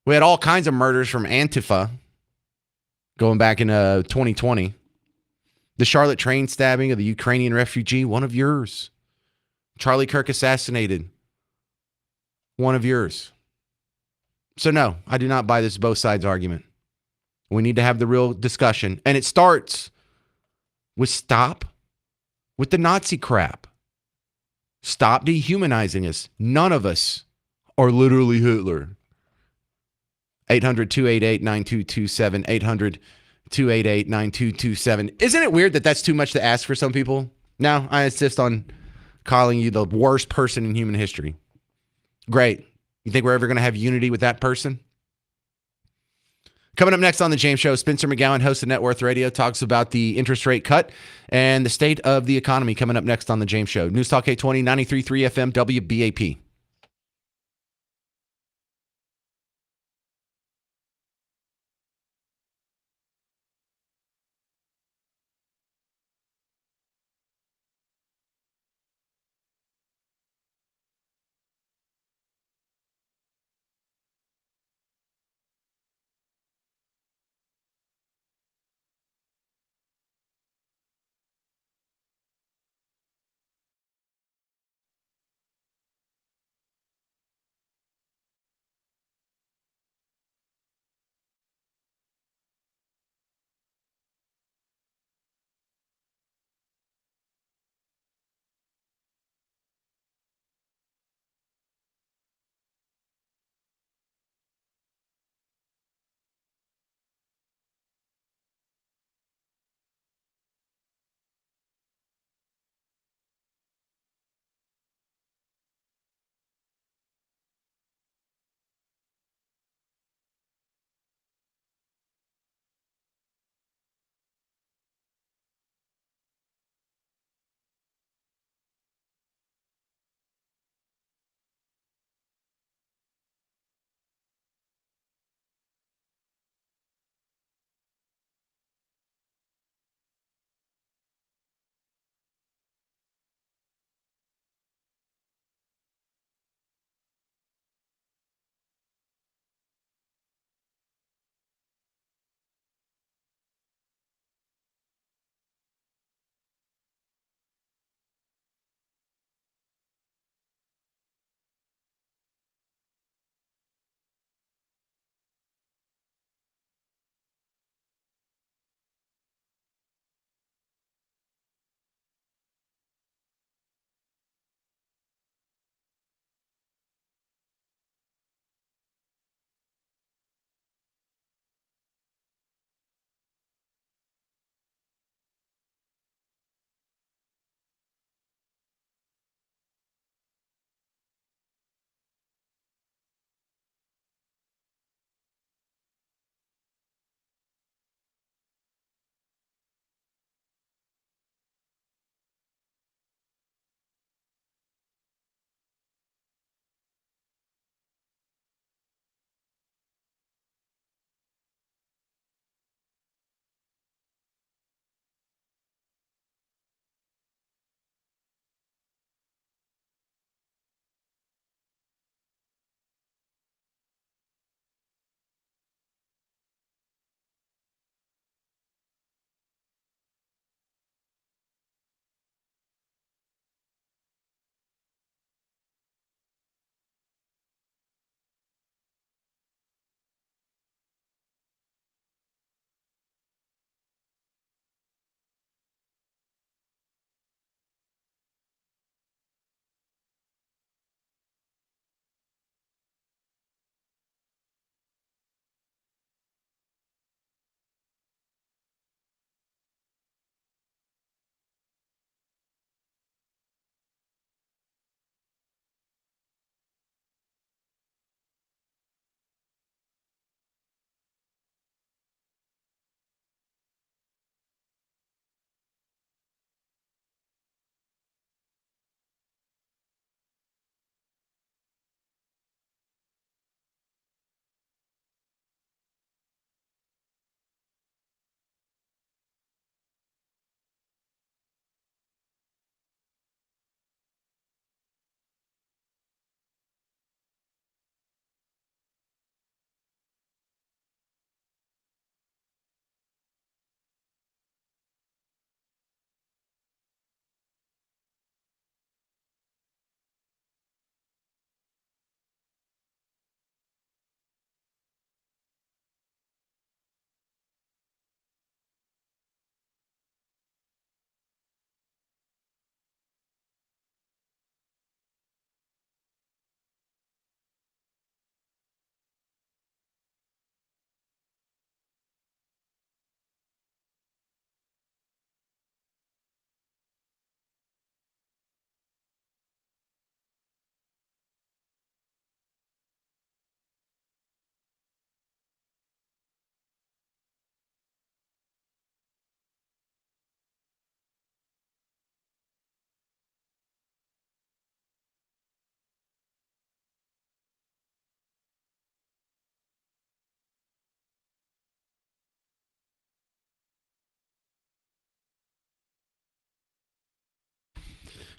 We had all kinds of murders from Antifa going back in 2020. The Charlotte train stabbing of the Ukrainian refugee, one of yours. Charlie Kirk assassinated, one of yours. So no, I do not buy this both sides argument. We need to have the real discussion. And it starts with stop with the Nazi crap. Stop dehumanizing us. None of us are literally Hitler. 800-288-9227. 800-288-9227. Isn't it weird that that's too much to ask for some people? No, I insist on calling you the worst person in human history. Great. You think we're ever going to have unity with that person? Coming up next on The James Show, Spencer McGowan, host of Net Worth Radio, talks about the interest rate cut and the state of the economy coming up next on The James Show. News Talk 820, 93.3 FM, WBAP.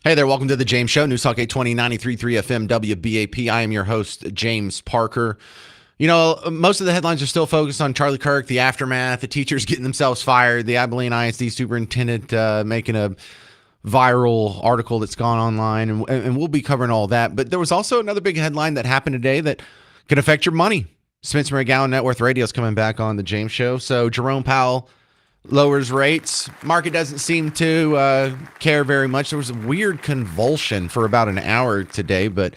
Hey there, welcome to the James Show, News Talk 820 93.3 FM WBAP. I am your host, James Parker. You know, most of the headlines are still focused on Charlie Kirk, the aftermath, the teachers getting themselves fired, the Abilene ISD superintendent making a viral article that's gone online, and we'll be covering all that. But there was also another big headline that happened today that could affect your money. Spencer McGowan, Net Worth Radio, is coming back on the James Show. So Jerome Powell lowers rates. Market doesn't seem to care very much. There was a weird convulsion for about an hour today, but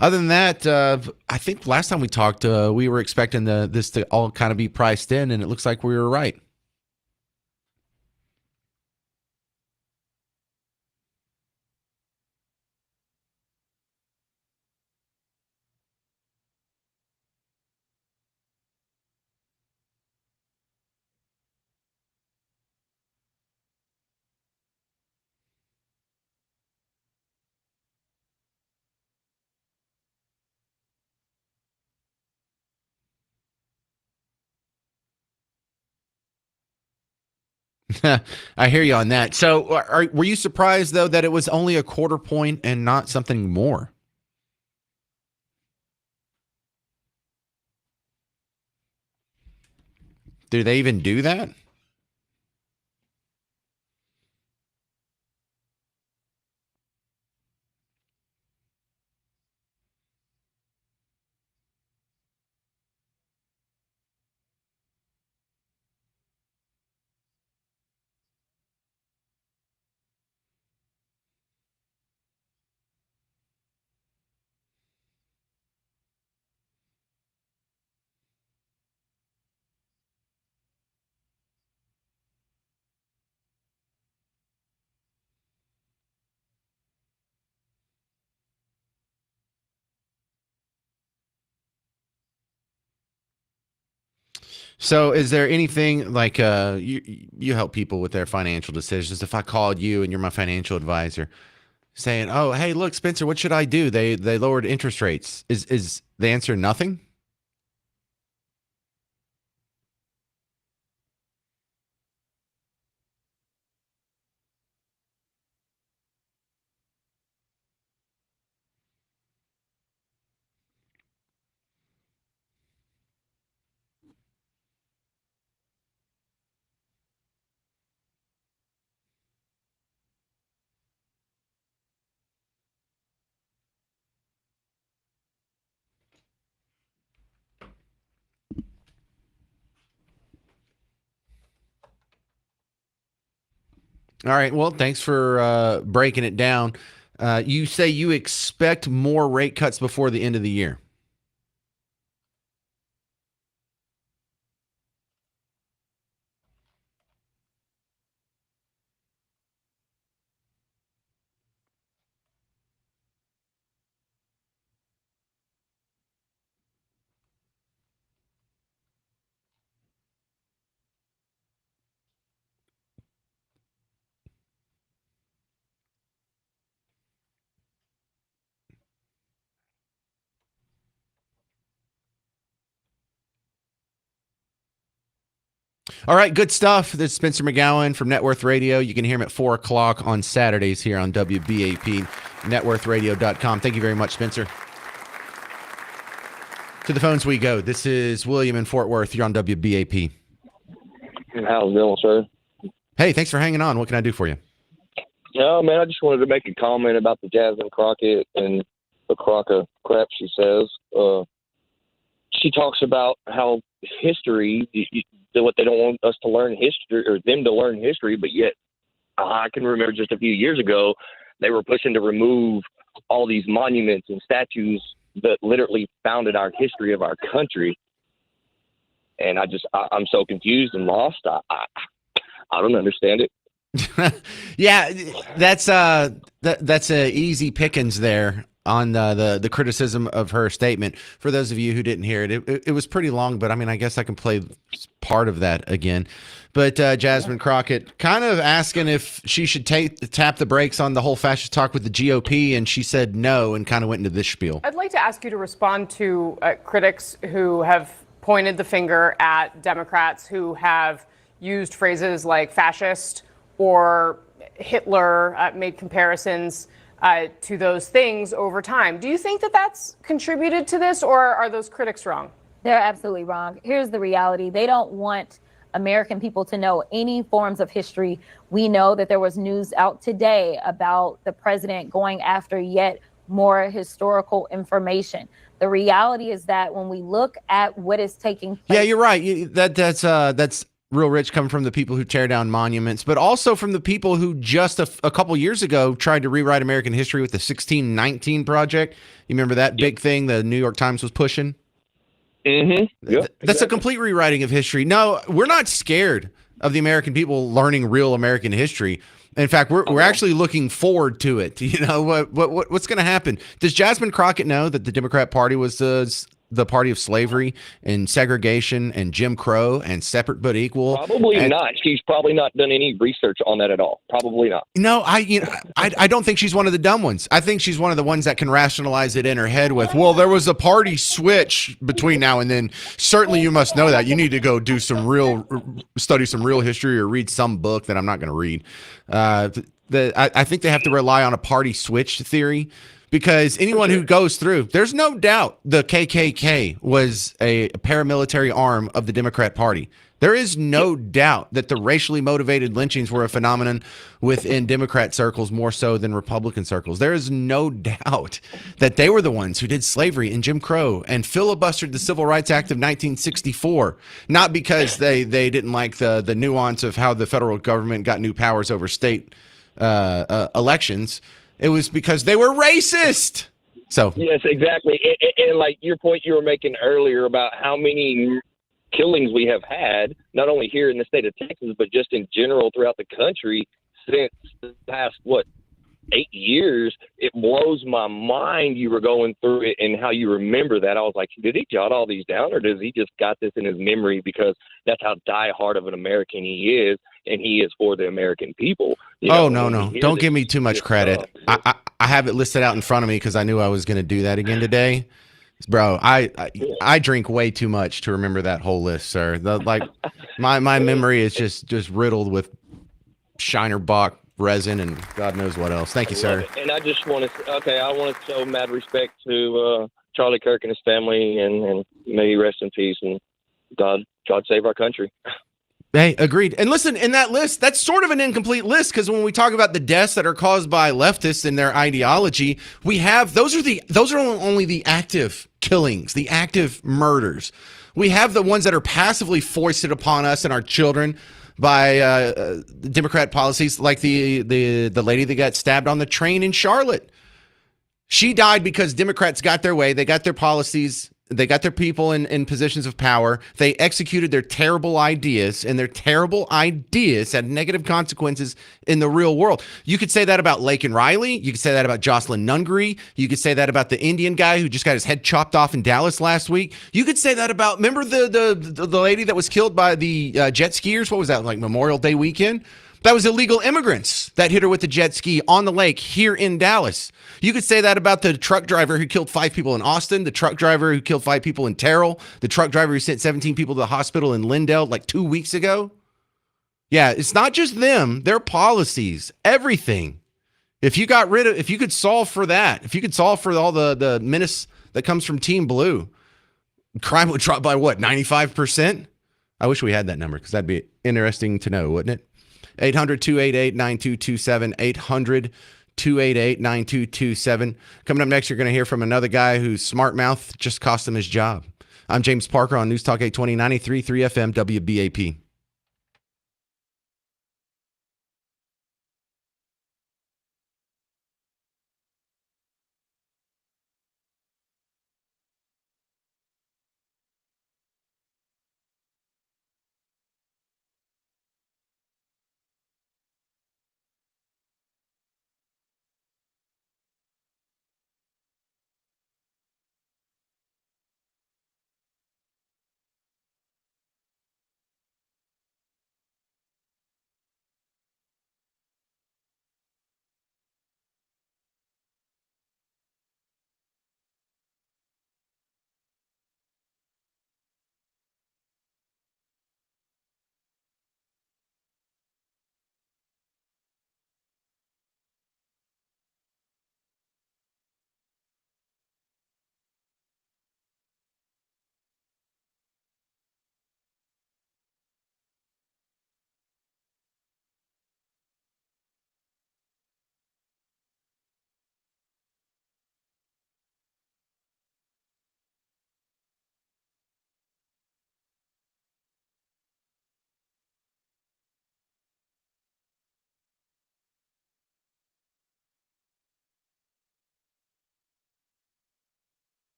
other than that, I think last time we talked, we were expecting this to all kind of be priced in, and it looks like we were right. I hear you on that. So were you surprised, though, that it was only a quarter point and not something more? Do they even do that? So is there anything like you help people with their financial decisions? If I called you and you're my financial advisor saying, "Oh, hey, look, Spencer, what should I do? They lowered interest rates." Is the answer nothing? All right. Well, thanks for breaking it down. You say you expect more rate cuts before the end of the year. All right, good stuff. This is Spencer McGowan from Net Worth Radio. You can hear him at 4 o'clock on Saturdays here on WBAP, networthradio.com. Thank you very much, Spencer. To the phones we go. This is William in Fort Worth. You're on WBAP. How's it going, sir? Hey, thanks for hanging on. What can I do for you? No, man, I just wanted to make a comment about the Jasmine Crockett and the Crocker crap she says. She talks about how history, what they don't want us to learn history, or them to learn history, but yet I can remember just a few years ago, they were pushing to remove all these monuments and statues that literally founded our history of our country. And I'm so confused and lost. I don't understand it. Yeah, that's a easy pickings there on the criticism of her statement. For those of you who didn't hear it, it was pretty long, but I mean, I guess I can play part of that again. But Jasmine Crockett kind of asking if she should tap the brakes on the whole fascist talk with the GOP, and she said no and kind of went into this spiel. I'd like to ask you to respond to critics who have pointed the finger at Democrats who have used phrases like fascist or Hitler, made comparisons to those things over time. Do you think that that's contributed to this, or are those critics wrong? They're absolutely wrong. Here's the reality. They don't want American people to know any forms of history. We know that there was news out today about the president going after yet more historical information. The reality is that when we look at what is taking place. Yeah, you're right. That's real rich coming from the people who tear down monuments, but also from the people who just a couple years ago tried to rewrite American history with the 1619 Project. You remember that big thing the New York Times was pushing? Mm-hmm. Yep, That's a complete rewriting of history. No, we're not scared of the American people learning real American history. In fact, we're actually looking forward to it. You know what's going to happen? Does Jasmine Crockett know that the Democrat Party was the party of slavery and segregation and Jim Crow and separate but equal? Probably not. She's probably not done any research on that at all. Probably not. No, I don't think she's one of the dumb ones. I think she's one of the ones that can rationalize it in her head with, well, there was a party switch between now and then. Certainly you must know that. You need to go do study some real history or read some book that I'm not going to read. I think they have to rely on a party switch theory. Because anyone who goes through, there's no doubt the KKK was a paramilitary arm of the Democrat Party. There is no doubt that the racially motivated lynchings were a phenomenon within Democrat circles more so than Republican circles. There is no doubt that they were the ones who did slavery and Jim Crow and filibustered the Civil Rights Act of 1964, not because they didn't like the nuance of how the federal government got new powers over state elections. It was because they were racist. So yes, exactly. And like your point you were making earlier about how many killings we have had, not only here in the state of Texas, but just in general throughout the country since the past, 8 years, it blows my mind you were going through it and how you remember that. I was like, did he jot all these down, or does he just got this in his memory because that's how diehard of an American he is, and he is for the American people? No. Don't give me too much credit. I have it listed out in front of me because I knew I was going to do that again today. Bro, I drink way too much to remember that whole list, sir. My memory is just riddled with Shiner Bock resin and God knows what else. Thank you, sir. And I just want to show mad respect to Charlie Kirk and his family, and may he rest in peace, and God save our country. Hey, agreed. And listen, in that list, that's sort of an incomplete list because when we talk about the deaths that are caused by leftists and their ideology, we have those are only the active killings, the active murders. We have the ones that are passively foisted upon us and our children by Democrat policies, like the lady that got stabbed on the train in Charlotte. She died because Democrats got their way. They got their policies. They got their people in positions of power. They executed their terrible ideas, and their terrible ideas had negative consequences in the real world. You could say that about Laken Riley. You could say that about Jocelyn Nungery. You could say that about the Indian guy who just got his head chopped off in Dallas last week. You could say that about, remember the lady that was killed by the jet skiers? What was that, like Memorial Day weekend? That was illegal immigrants that hit her with the jet ski on the lake here in Dallas. You could say that about the truck driver who killed 5 people in Austin, the truck driver who killed 5 people in Terrell, the truck driver who sent 17 people to the hospital in Lindell like 2 weeks ago. Yeah, it's not just them, their policies, everything. If you could solve for that, if you could solve for all the menace that comes from Team Blue, crime would drop by what, 95%? I wish we had that number because that'd be interesting to know, wouldn't it? 800-288-9227, 800-288-9227. Coming up next, you're going to hear from another guy whose smart mouth just cost him his job. I'm James Parker on News Talk 820, 93.3 FM, WBAP.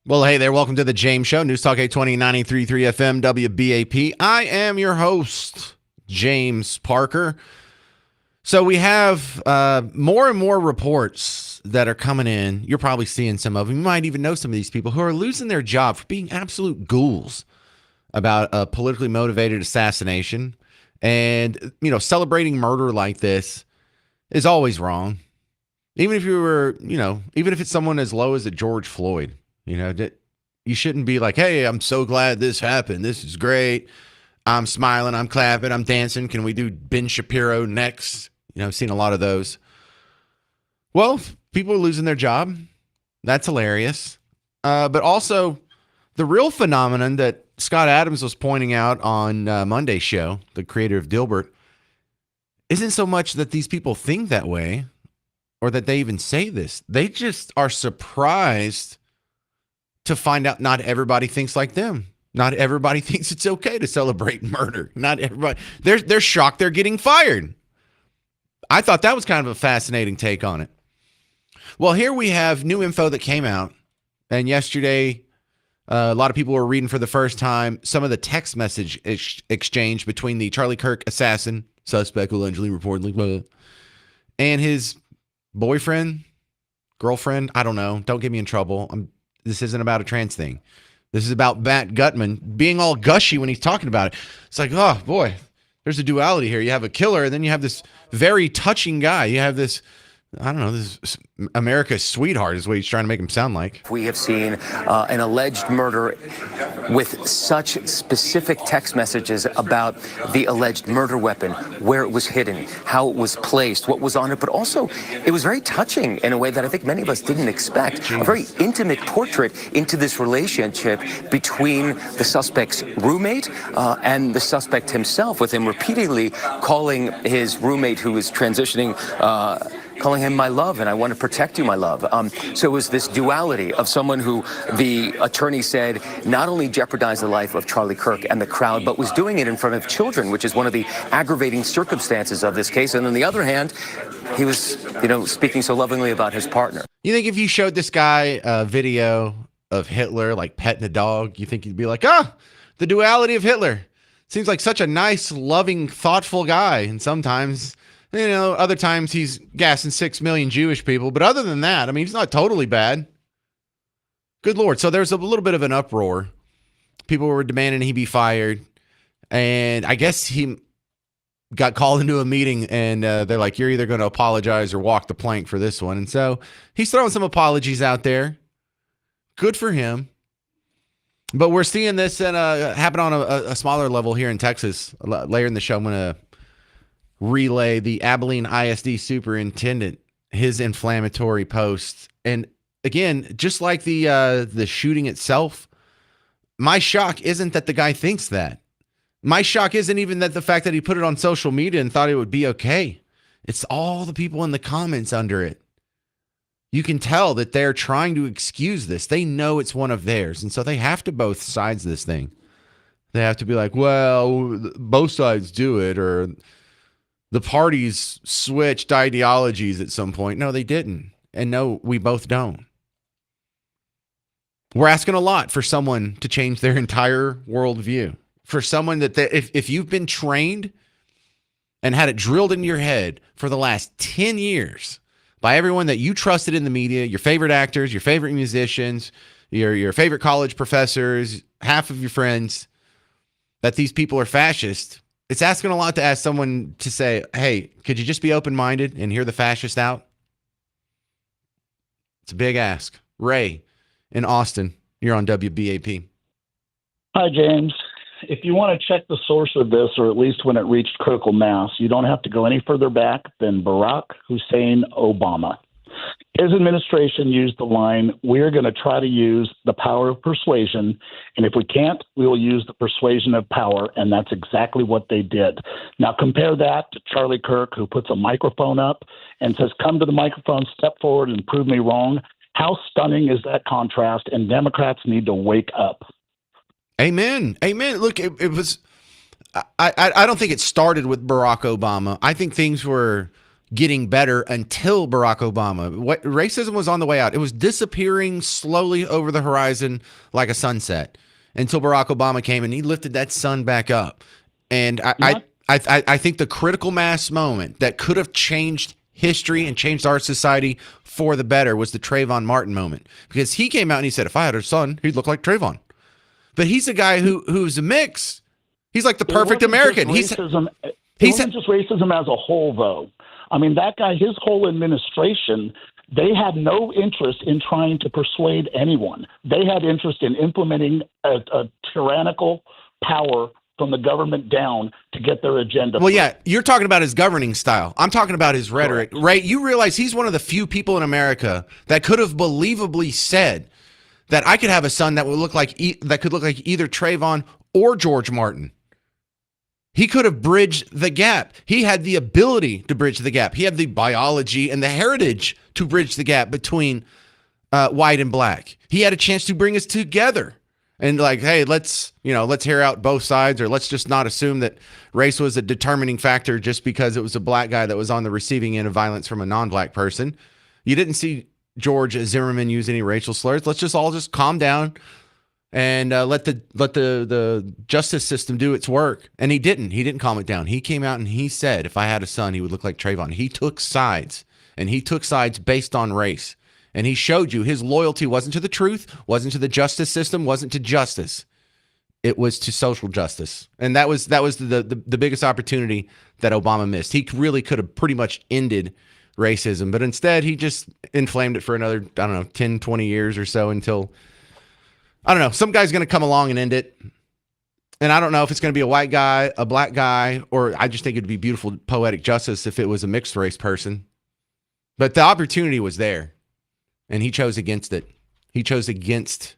Well, hey there. Welcome to the James Show. News Talk 820 93.3 FM WBAP. I am your host, James Parker. So we have more and more reports that are coming in. You're probably seeing some of them. You might even know some of these people who are losing their job for being absolute ghouls about a politically motivated assassination. And, you know, celebrating murder like this is always wrong. Even if you were, you know, even if it's someone as low as a George Floyd. You know, you shouldn't be like, hey, I'm so glad this happened. This is great. I'm smiling. I'm clapping. I'm dancing. Can we do Ben Shapiro next? You know, I've seen a lot of those. Well, people are losing their job. That's hilarious. But also, the real phenomenon that Scott Adams was pointing out on Monday's show, the creator of Dilbert, isn't so much that these people think that way or that they even say this. They just are surprised to find out not everybody thinks like them. Not everybody thinks it's okay to celebrate murder. Not everybody. They're shocked they're getting fired. I thought that was kind of a fascinating take on it. Well, here we have new info that came out. And yesterday, a lot of people were reading for the first time some of the text message exchange between the Charlie Kirk assassin, suspect allegedly, reportedly, and his boyfriend, girlfriend. I don't know. Don't get me in trouble. This isn't about a trans thing. This is about Matt Gutman being all gushy when he's talking about it. It's like, oh, boy, there's a duality here. You have a killer, and then you have this very touching guy. You have this, I don't know, this America's sweetheart is what he's trying to make him sound like. We have seen an alleged murder with such specific text messages about the alleged murder weapon, where it was hidden, how it was placed, what was on it, but also it was very touching in a way that I think many of us didn't expect. A very intimate portrait into this relationship between the suspect's roommate and the suspect himself, with him repeatedly calling his roommate who was transitioning, calling him my love, and I want to protect you, my love. So it was this duality of someone who the attorney said not only jeopardized the life of Charlie Kirk and the crowd, but was doing it in front of children, which is one of the aggravating circumstances of this case. And on the other hand, he was, you know, speaking so lovingly about his partner. You think if you showed this guy a video of Hitler, like petting a dog, you think he'd be like, ah, the duality of Hitler. Seems like such a nice, loving, thoughtful guy. And sometimes, you know, other times he's gassing 6 million Jewish people. But other than that, I mean, he's not totally bad. Good Lord. So there's a little bit of an uproar. People were demanding he be fired. And I guess he got called into a meeting and they're like, you're either going to apologize or walk the plank for this one. And so he's throwing some apologies out there. Good for him. But we're seeing this happen on a smaller level here in Texas. Later in the show, I'm going to relay the Abilene ISD superintendent, his inflammatory posts. And again, just like the shooting itself, my shock isn't that the guy thinks that. My shock isn't even that the fact that he put it on social media and thought it would be okay. It's all the people in the comments under it. You can tell that they're trying to excuse this. They know it's one of theirs. And so they have to both sides this thing. They have to be like, well, both sides do it, or the parties switched ideologies at some point. No, they didn't. And no, we both don't. We're asking a lot for someone to change their entire worldview. For someone that if you've been trained and had it drilled into your head for the last 10 years by everyone that you trusted in the media, your favorite actors, your favorite musicians, your favorite college professors, half of your friends, that these people are fascist, it's asking a lot to ask someone to say, hey, could you just be open-minded and hear the fascist out? It's a big ask. Ray in Austin, you're on WBAP. Hi, James. If you want to check the source of this, or at least when it reached critical mass, you don't have to go any further back than Barack Hussein Obama. His administration used the line, we're going to try to use the power of persuasion, and if we can't, we will use the persuasion of power, and that's exactly what they did. Now compare that to Charlie Kirk, who puts a microphone up and says, come to the microphone, step forward and prove me wrong. How stunning is that contrast? And Democrats need to wake up. Amen. Amen. Look, it was, I don't think it started with Barack Obama. I think things were getting better until Barack Obama. What racism was on the way out. It was disappearing slowly over the horizon like a sunset until Barack Obama came and he lifted that sun back up. And I think the critical mass moment that could have changed history and changed our society for the better was the Trayvon Martin moment, because he came out and he said, if I had a son, he'd look like Trayvon. But he's a guy who's a mix. He's like the perfect American. It wasn't just racism as a whole, though. I mean, that guy, his whole administration, they had no interest in trying to persuade anyone. They had interest in implementing a tyrannical power from the government down to get their agenda. Well, yeah, you're talking about his governing style. I'm talking about his rhetoric, right? You realize he's one of the few people in America that could have believably said that I could have a son that would look like that could look like either Trayvon or George Martin. He could have bridged the gap. He had the ability to bridge the gap. He had the biology and the heritage to bridge the gap between white and black. He had a chance to bring us together and like, hey, let's hear out both sides, or let's just not assume that race was a determining factor just because it was a black guy that was on the receiving end of violence from a non-black person. You didn't see George Zimmerman use any racial slurs. Let's just all calm down and let the justice system do its work. And he didn't calm it down. He came out and he said, if I had a son, he would look like Trayvon. He took sides, and he took sides based on race. And he showed you his loyalty wasn't to the truth, wasn't to the justice system, wasn't to justice. It was to social justice. And that was the biggest opportunity that Obama missed. He really could have pretty much ended racism, but instead he just inflamed it for another, 10, 20 years or so until, some guy's going to come along and end it. And I don't know if it's going to be a white guy, a black guy, or I just think it'd be beautiful poetic justice if it was a mixed race person. But the opportunity was there, and he chose against it. He chose against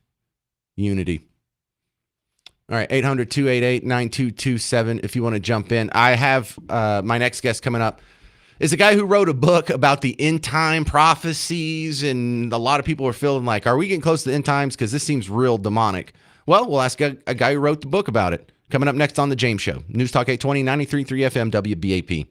unity. All right, 800-288-9227 if you want to jump in. I have my next guest coming up is a guy who wrote a book about the end time prophecies, and a lot of people are feeling like, are we getting close to the end times? Because this seems real demonic. Well, we'll ask a guy who wrote the book about it. Coming up next on The James Show. News Talk 820, 93.3 FM, WBAP.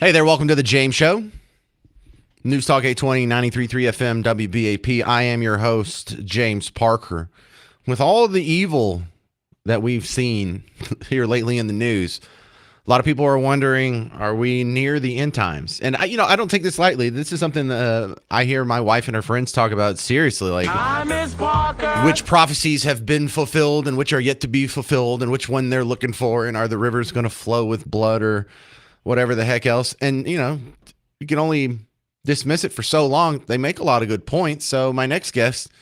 Hey there, welcome to the James Show. News Talk 820, 93.3 FM, WBAP. I am your host, James Parker. With all of the evil that we've seen here lately in the news, a lot of people are wondering, are we near the end times? And I don't take this lightly. This is something that I hear my wife and her friends talk about seriously, like which prophecies have been fulfilled and which are yet to be fulfilled and which one they're looking for, and are the rivers going to flow with blood or whatever the heck else. And, you can only dismiss it for so long. They make a lot of good points. So my next guest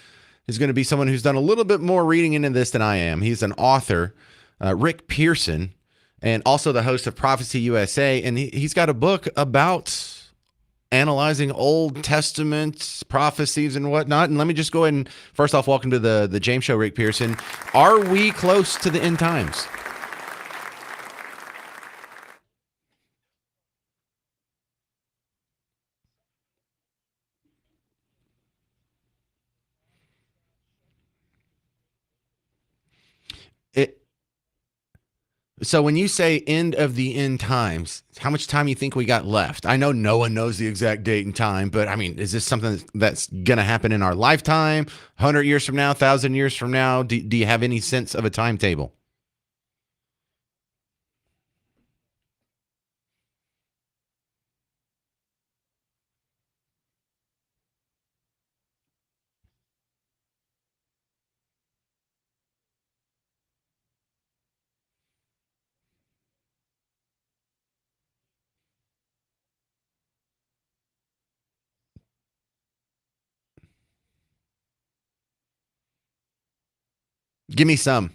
is going to be someone who's done a little bit more reading into this than I am. He's an author, Rick Pearson, and also the host of Prophecy USA. And he's got a book about analyzing Old Testament prophecies and whatnot. And let me just go ahead and first off, welcome to the James Show, Rick Pearson. Are we close to the end times? So when you say end of the end times, how much time you think we got left? I know no one knows the exact date and time, but I mean, is this something that's going to happen in our lifetime, 100 years from now, 1,000 years from now? Do you have any sense of a timetable? Give me some.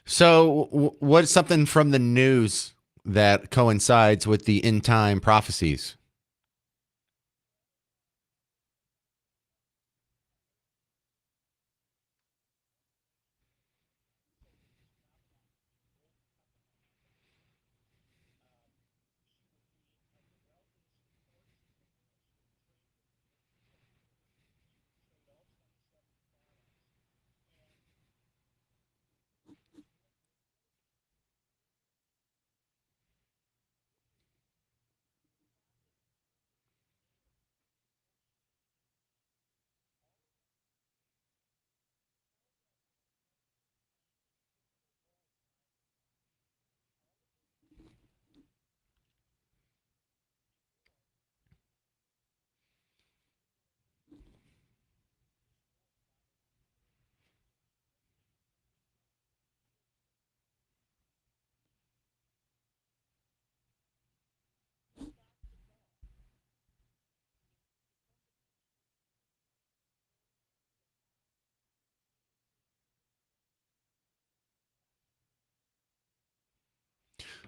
So what's something from the news that coincides with the end time prophecies?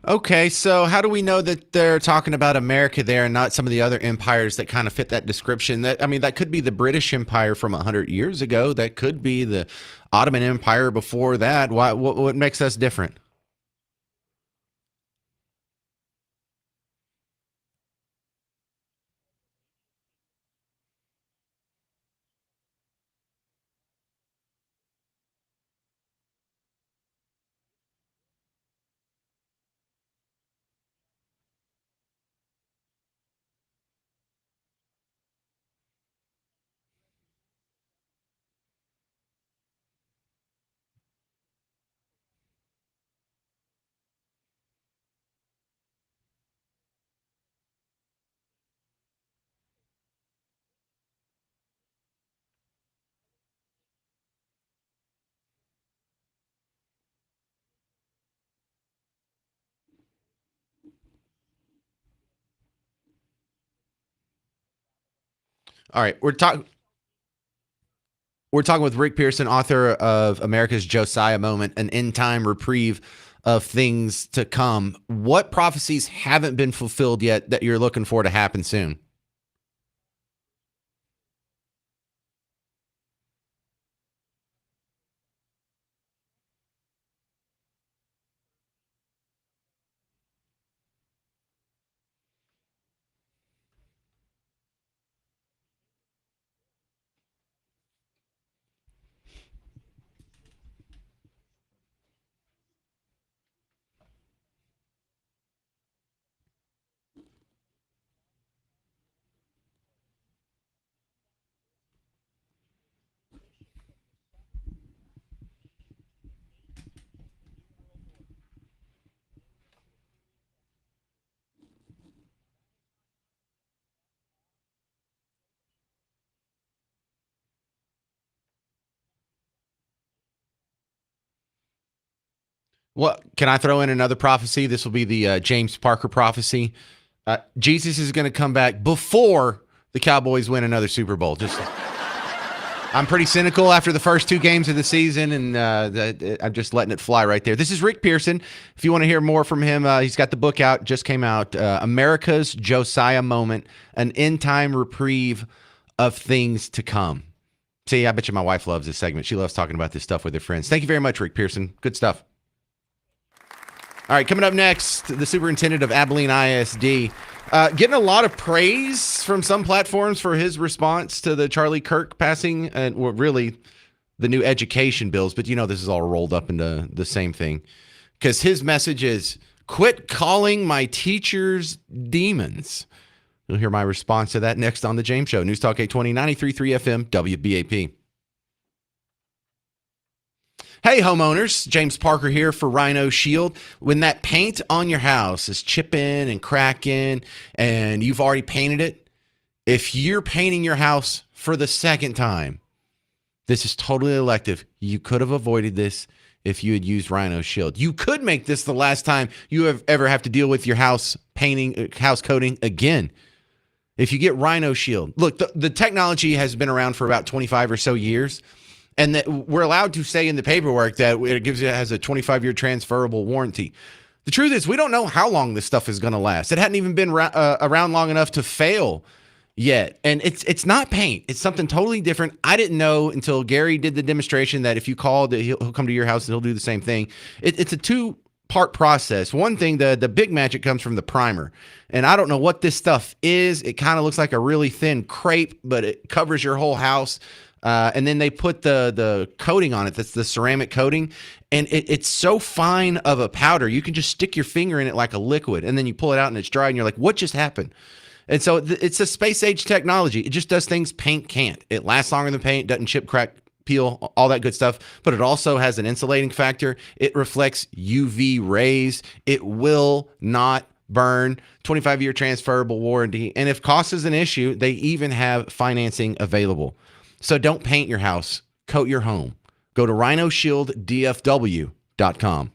Okay, so how do we know that they're talking about America there and not some of the other empires that kind of fit that description? That could be the British Empire from 100 years ago. That could be the Ottoman Empire before that. What makes us different? All right, we're talking. We're talking with Rick Pearson, author of America's Josiah Moment, an end time reprieve of things to come. What prophecies haven't been fulfilled yet that you're looking for to happen soon? What can I throw in another prophecy? This will be the James Parker prophecy. Jesus is going to come back before the Cowboys win another Super Bowl. Just, I'm pretty cynical after the first two games of the season, and I'm just letting it fly right there. This is Rick Pearson. If you want to hear more from him, he's got the book out, just came out, America's Josiah Moment, an end time reprieve of things to come. See, I bet you my wife loves this segment. She loves talking about this stuff with her friends. Thank you very much, Rick Pearson. Good stuff. All right, coming up next, the superintendent of Abilene ISD getting a lot of praise from some platforms for his response to the Charlie Kirk passing and really the new education bills. But this is all rolled up into the same thing because his message is quit calling my teachers demons. You'll hear my response to that next on The James Show. News Talk 820, 93.3 FM, WBAP. Hey, homeowners. James Parker here for Rhino Shield. When that paint on your house is chipping and cracking and you've already painted it, if you're painting your house for the second time, this is totally elective. You could have avoided this if you had used Rhino Shield. You could make this the last time you ever have to deal with your house painting, house coating again. If you get Rhino Shield. Look, the technology has been around for about 25 or so years. And that we're allowed to say in the paperwork that it has a 25-year transferable warranty. The truth is, we don't know how long this stuff is going to last. It hadn't even been around long enough to fail yet. And it's not paint. It's something totally different. I didn't know until Gary did the demonstration that if you call, he'll come to your house and he'll do the same thing. It's a two-part process. One thing, the big magic comes from the primer. And I don't know what this stuff is. It kind of looks like a really thin crepe, but it covers your whole house. And then they put the coating on it. That's the ceramic coating. And it's so fine of a powder. You can just stick your finger in it like a liquid. And then you pull it out and it's dry. And you're like, what just happened? And so it's a space age technology. It just does things paint can't. It lasts longer than paint, doesn't chip, crack, peel, all that good stuff. But it also has an insulating factor. It reflects UV rays. It will not burn. 25-year transferable warranty. And if cost is an issue, they even have financing available. So don't paint your house, coat your home. Go to rhinoshielddfw.com.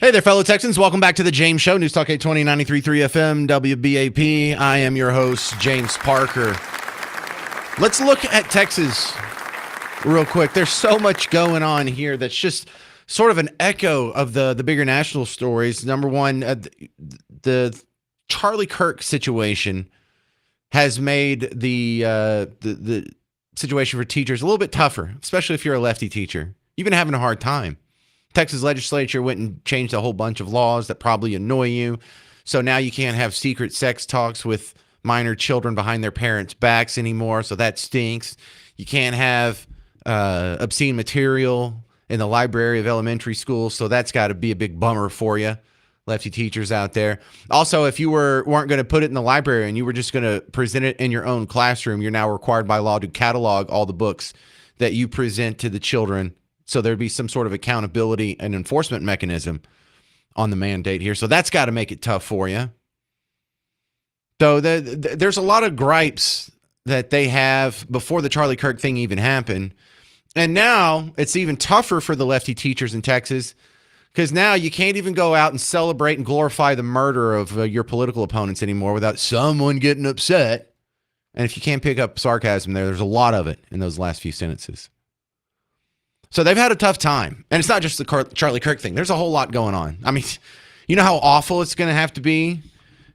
Hey there, fellow Texans. Welcome back to the James Show. News Talk 820 93.3 FM, WBAP. I am your host, James Parker. Let's look at Texas real quick. There's so much going on here that's just sort of an echo of the bigger national stories. Number one, the Charlie Kirk situation has made the situation for teachers a little bit tougher, especially if you're a lefty teacher. You've been having a hard time. Texas legislature went and changed a whole bunch of laws that probably annoy you. So now you can't have secret sex talks with minor children behind their parents' backs anymore. So that stinks. You can't have obscene material in the library of elementary schools. So that's got to be a big bummer for you, lefty teachers out there. Also, if you weren't going to put it in the library and you were just going to present it in your own classroom, you're now required by law to catalog all the books that you present to the children. So there'd be some sort of accountability and enforcement mechanism on the mandate here. So that's got to make it tough for you. So there's a lot of gripes that they have before the Charlie Kirk thing even happened. And now it's even tougher for the lefty teachers in Texas because now you can't even go out and celebrate and glorify the murder of your political opponents anymore without someone getting upset. And if you can't pick up sarcasm there's a lot of it in those last few sentences. So they've had a tough time. And it's not just the Charlie Kirk thing. There's a whole lot going on. I mean, you know how awful it's going to have to be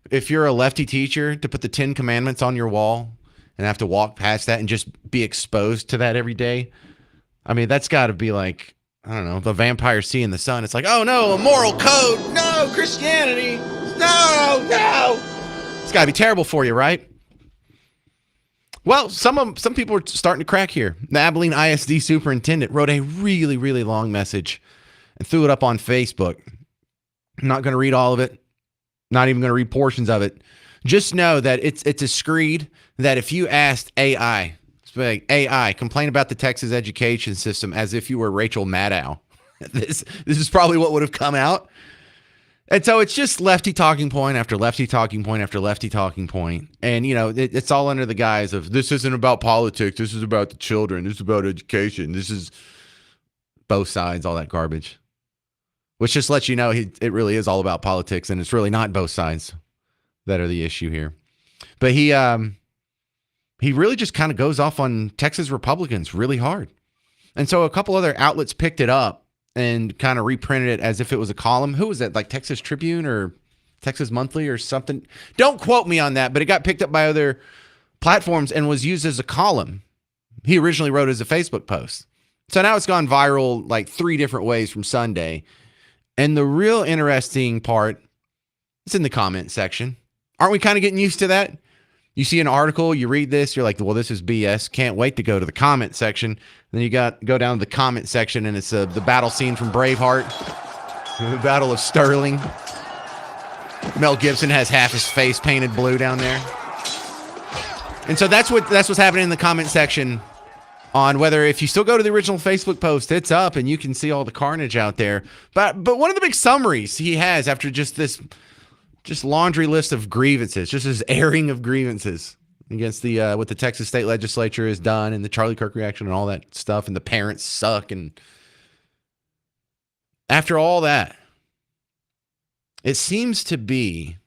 if you're a lefty teacher to put the 10 Commandments on your wall and have to walk past that and just be exposed to that every day? I mean, that's got to be like, I don't know, the vampire seeing the sun. It's like, oh no, a moral code. No, Christianity. No. It's got to be terrible for you, right? Well, some people are starting to crack here. The Abilene ISD superintendent wrote a really, really long message and threw it up on Facebook. I'm not going to read all of it. Not even going to read portions of it. Just know that it's a screed that if you asked AI, complain about the Texas education system as if you were Rachel Maddow, this is probably what would have come out. And so it's just lefty talking point after lefty talking point after lefty talking point. And, you know, it's all under the guise of this isn't about politics. This is about the children. This is about education. This is both sides, all that garbage. Which just lets you know it really is all about politics. And it's really not both sides that are the issue here. But he really just kind of goes off on Texas Republicans really hard. And so a couple other outlets picked it up and kind of reprinted it as if it was a column. Who was that? Like Texas Tribune or Texas Monthly or something? Don't quote me on that, but it got picked up by other platforms and was used as a column. He originally wrote as a Facebook post. So now it's gone viral like 3 different ways from Sunday. And the real interesting part is in the comment section. Aren't we kind of getting used to that? You see an article, you read this, you're like, well, this is BS. Can't wait to go to the comment section. Then you go down to the comment section, and it's the battle scene from Braveheart, the Battle of Sterling. Mel Gibson has half his face painted blue down there. And so that's what's happening in the comment section on whether if you still go to the original Facebook post, it's up and you can see all the carnage out there. But one of the big summaries he has after just this laundry list of grievances, just this airing of grievances against the what the Texas state legislature has done and the Charlie Kirk reaction and all that stuff, and the parents suck. And after all that, it seems to be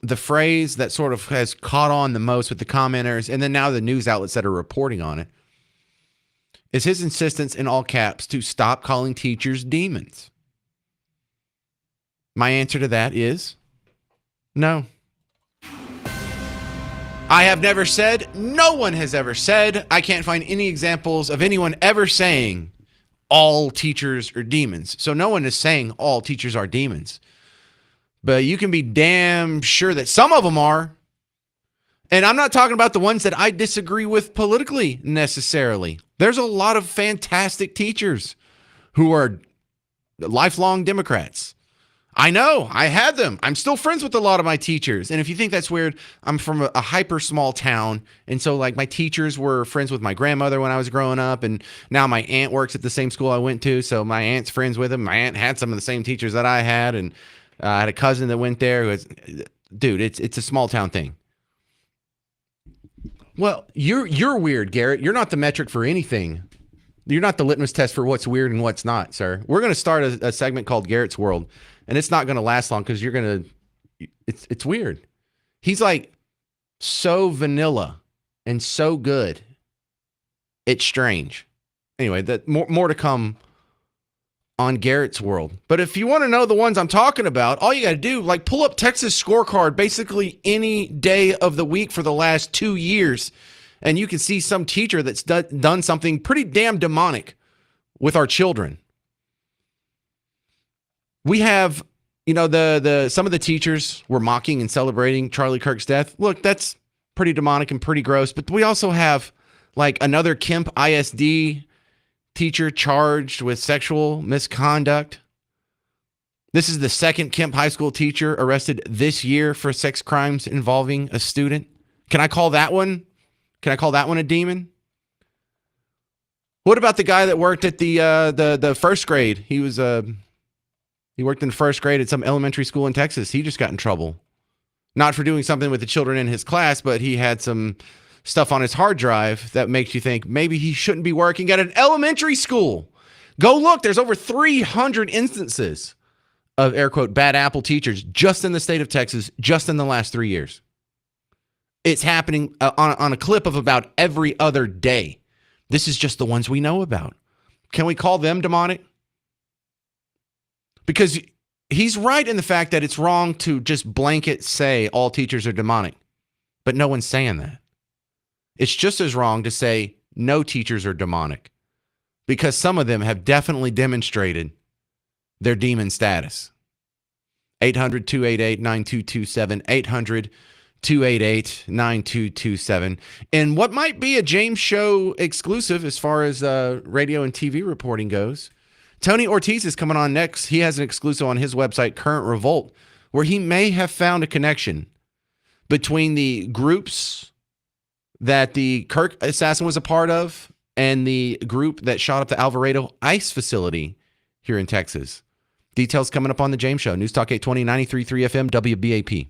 the phrase that sort of has caught on the most with the commenters and then now the news outlets that are reporting on it is his insistence in all caps to stop calling teachers demons. My answer to that is no. I have never said, no one has ever said, I can't find any examples of anyone ever saying all teachers are demons. So no one is saying all teachers are demons. But you can be damn sure that some of them are. And I'm not talking about the ones that I disagree with politically necessarily. There's a lot of fantastic teachers who are lifelong Democrats. I know, I had them. I'm still friends with a lot of my teachers. And if you think that's weird, I'm from a hyper small town. And so like my teachers were friends with my grandmother when I was growing up. And now my aunt works at the same school I went to. So my aunt's friends with him. My aunt had some of the same teachers that I had. And I had a cousin that went there who was, dude, it's a small town thing. Well, you're weird, Garrett. You're not the metric for anything You're not the litmus test for what's weird and what's not, sir. We're going to start a segment called Garrett's World, and it's not going to last long because you're going to. It's weird. He's like so vanilla and so good. It's strange. Anyway, that more to come on Garrett's World. But if you want to know the ones I'm talking about, all you got to do, like, pull up Texas scorecard basically any day of the week for the last 2 years, and you can see some teacher that's done something pretty damn demonic with our children. We have, the some of the teachers were mocking and celebrating Charlie Kirk's death. Look, that's pretty demonic and pretty gross. But we also have like another Kemp ISD teacher charged with sexual misconduct. This is the second Kemp High School teacher arrested this year for sex crimes involving a student. Can I call that one? Can I call that one a demon? What about the guy that worked at the first grade? He worked in first grade at some elementary school in Texas. He just got in trouble. Not for doing something with the children in his class, but he had some stuff on his hard drive that makes you think maybe he shouldn't be working at an elementary school. Go look. There's over 300 instances of, air quote, bad apple teachers just in the state of Texas, just in the last 3 years. It's happening on a clip of about every other day. This is just the ones we know about. Can we call them demonic? Because he's right in the fact that it's wrong to just blanket say all teachers are demonic, but no one's saying that. It's just as wrong to say no teachers are demonic, because some of them have definitely demonstrated their demon status. 800-288-9227, 800-288-9227. And what might be a James Show exclusive as far as radio and TV reporting goes, Tony Ortiz is coming on next. He has an exclusive on his website, Current Revolt, where he may have found a connection between the groups that the Kirk assassin was a part of and the group that shot up the Alvarado ICE facility here in Texas. Details coming up on the James Show. News Talk 820, 93.3 FM, WBAP.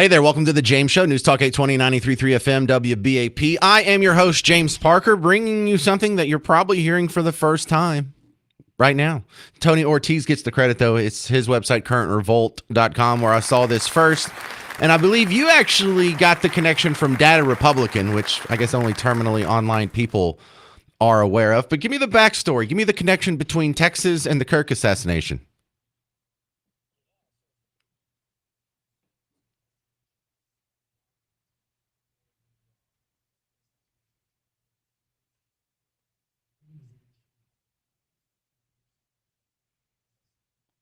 Hey there, welcome to the James Show, News Talk 820 93.3 FM WBAP. I am your host, James Parker, bringing you something that you're probably hearing for the first time right now. Tony Ortiz gets the credit, though. It's his website, currentrevolt.com, where I saw this first. And I believe you actually got the connection from Data Republican, which I guess only terminally online people are aware of. But give me the backstory. Give me the connection between Texas and the Kirk assassination.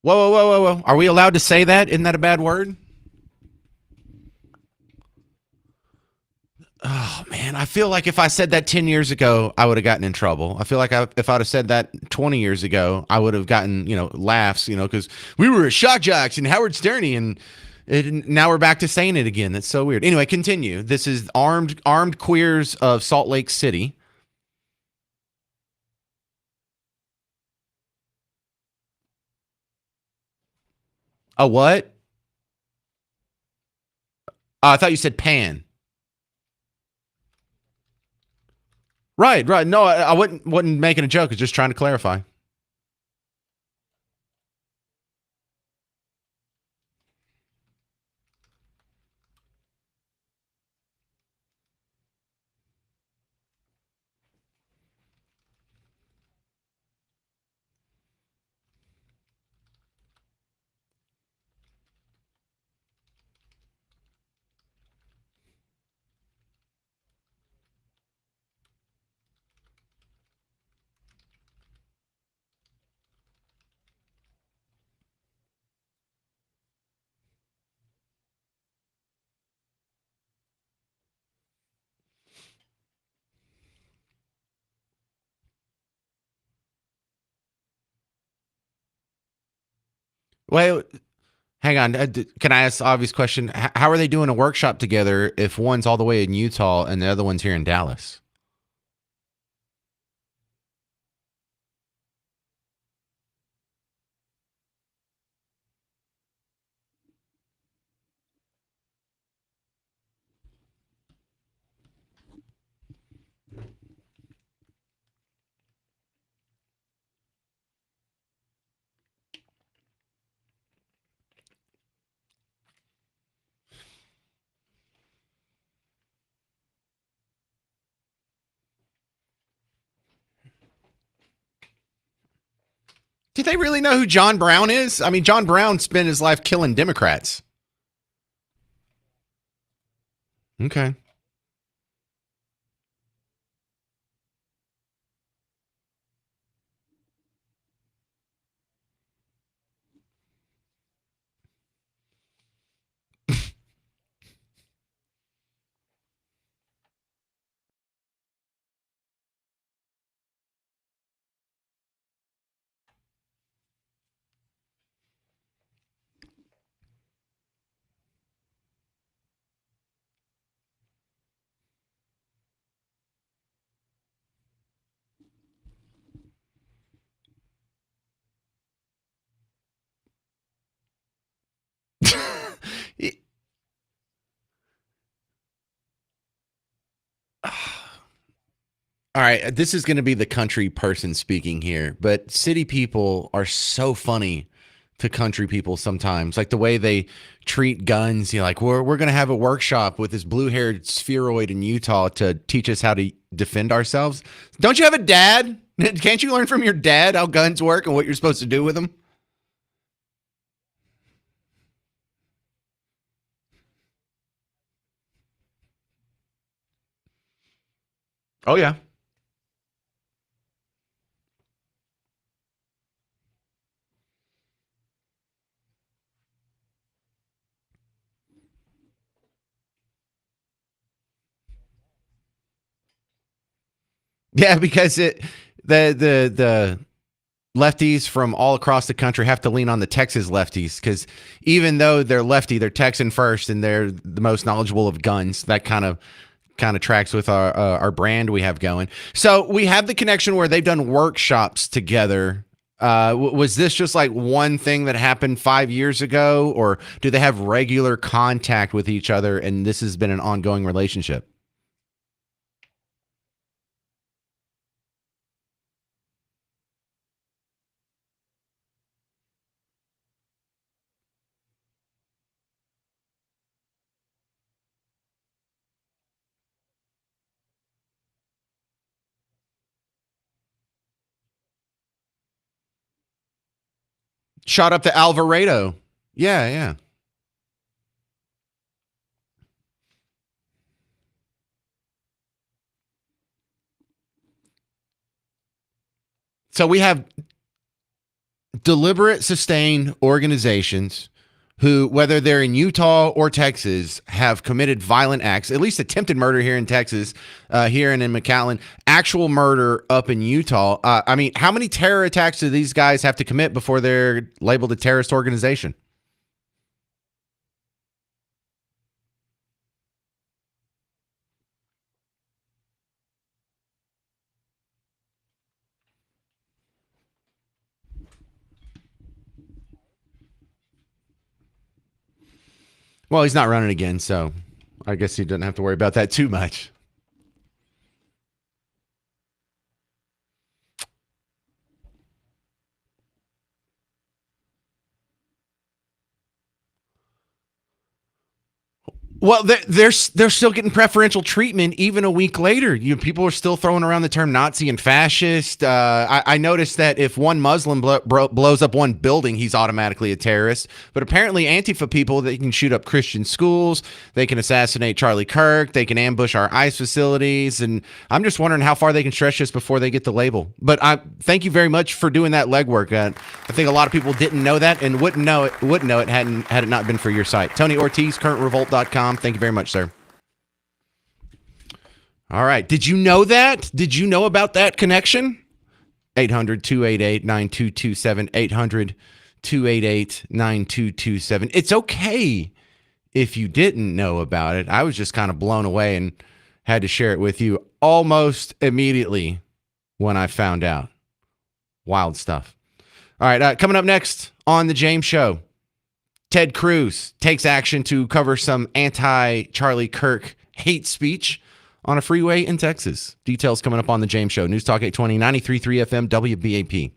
Whoa, whoa, whoa, whoa, whoa. Are we allowed to say that? Isn't that a bad word? Oh, man. I feel like if I said that 10 years ago, I would have gotten in trouble. I feel like if I'd have said that 20 years ago, I would have gotten, laughs, because we were shock jocks and Howard Sterney, and now we're back to saying it again. That's so weird. Anyway, continue. This is armed queers of Salt Lake City. A what? I thought you said pan. Right. No, I wasn't making a joke. I was just trying to clarify. Wait, hang on. Can I ask the obvious question? How are they doing a workshop together if one's all the way in Utah and the other one's here in Dallas? Do they really know who John Brown is? I mean, John Brown spent his life killing Democrats. Okay. All right, this is going to be the country person speaking here, but city people are so funny to country people sometimes. Like the way they treat guns. Like, we're going to have a workshop with this blue-haired spheroid in Utah to teach us how to defend ourselves. Don't you have a dad? Can't you learn from your dad how guns work and what you're supposed to do with them? Oh, yeah. Yeah, because the lefties from all across the country have to lean on the Texas lefties because even though they're lefty, they're Texan first and they're the most knowledgeable of guns. That kind of tracks with our brand we have going. So we have the connection where they've done workshops together Was this just like one thing that happened 5 years ago, or do they have regular contact with each other and this has been an ongoing relationship? Shot up to Alvarado. Yeah, yeah. So we have deliberate, sustained organizations who, whether they're in Utah or Texas, have committed violent acts, at least attempted murder here in Texas, here and in McAllen, actual murder up in Utah. I mean, how many terror attacks do these guys have to commit before they're labeled a terrorist organization? Well, he's not running again, so I guess he doesn't have to worry about that too much. Well, they're still getting preferential treatment even a week later. People are still throwing around the term Nazi and fascist. I noticed that if one Muslim blows up one building, he's automatically a terrorist. But apparently, Antifa people, they can shoot up Christian schools, they can assassinate Charlie Kirk, they can ambush our ICE facilities, and I'm just wondering how far they can stretch this before they get the label. But I thank you very much for doing that legwork. I think a lot of people didn't know that and wouldn't know it had it not been for your site. Tony Ortiz, currentrevolt.com. Thank you very much, sir. All right. Did you know that? Did you know about that connection? 800-288-9227. 800-288-9227. It's okay if you didn't know about it. I was just kind of blown away and had to share it with you almost immediately when I found out. Wild stuff. All right. Coming up next on The James Show. Ted Cruz takes action to cover some anti-Charlie Kirk hate speech on a freeway in Texas. Details coming up on The James Show. News Talk 820, 93.3 FM, WBAP.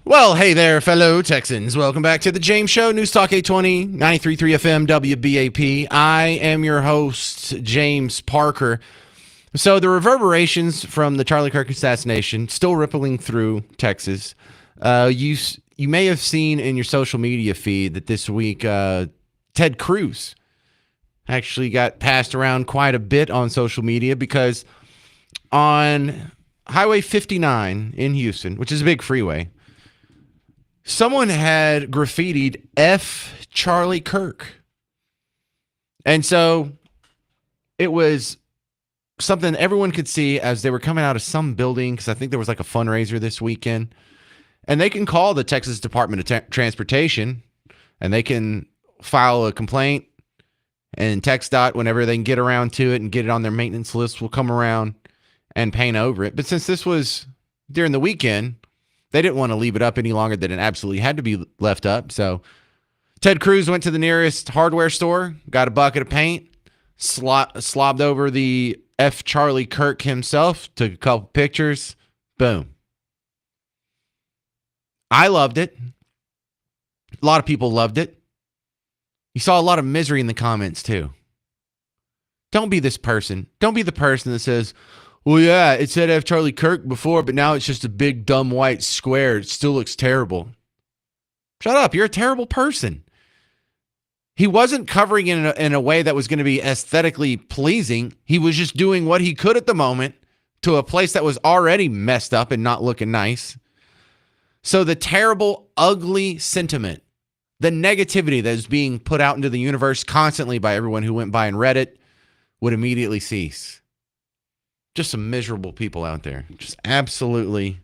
Well, hey there, fellow Texans. Welcome back to the James Show, News Talk 820, 93.3 FM, WBAP. I am your host, James Parker. So the reverberations from the Charlie Kirk assassination still rippling through Texas. You may have seen in your social media feed that this week Ted Cruz actually got passed around quite a bit on social media because on Highway 59 in Houston, which is a big freeway, someone had graffitied F. Charlie Kirk. And so it was something everyone could see as they were coming out of some building, because I think there was like a fundraiser this weekend. And they can call the Texas Department of Transportation and they can file a complaint, and TxDOT, whenever they can get around to it and get it on their maintenance list, will come around and paint over it. But since this was during the weekend, they didn't want to leave it up any longer than it absolutely had to be left up. So Ted Cruz went to the nearest hardware store, got a bucket of paint, slobbed over the F. Charlie Kirk himself, took a couple pictures, boom. I loved it. A lot of people loved it. You saw a lot of misery in the comments too. Don't be this person. Don't be the person that says, well, yeah, it said F. Charlie Kirk before, but now it's just a big, dumb, white square. It still looks terrible. Shut up. You're a terrible person. He wasn't covering it in a way that was going to be aesthetically pleasing. He was just doing what he could at the moment to a place that was already messed up and not looking nice. So the terrible, ugly sentiment, the negativity that is being put out into the universe constantly by everyone who went by and read it would immediately cease. Just some miserable people out there. Just absolutely.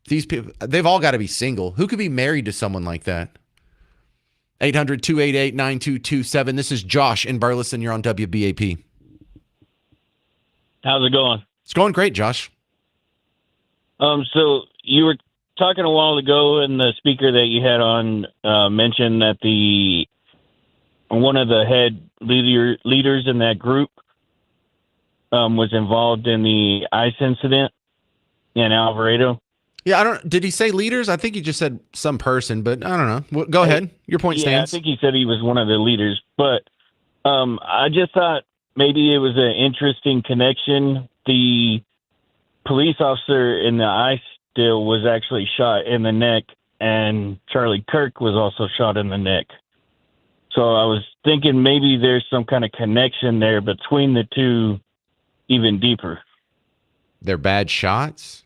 These people, they've all got to be single. Who could be married to someone like that? 800-288-9227. This is Josh in Burleson. You're on WBAP. How's it going? It's going great, Josh. So you were talking a while ago, and the speaker that you had on mentioned that one of the head leaders in that group was involved in the ICE incident in Alvarado. Yeah, did he say leaders? I think he just said some person, but I don't know. Well, go ahead. Your point stands. I think he said he was one of the leaders, but I just thought maybe it was an interesting connection. The police officer in the ICE deal was actually shot in the neck, and Charlie Kirk was also shot in the neck. So I was thinking maybe there's some kind of connection there between the two, even deeper. They're bad shots?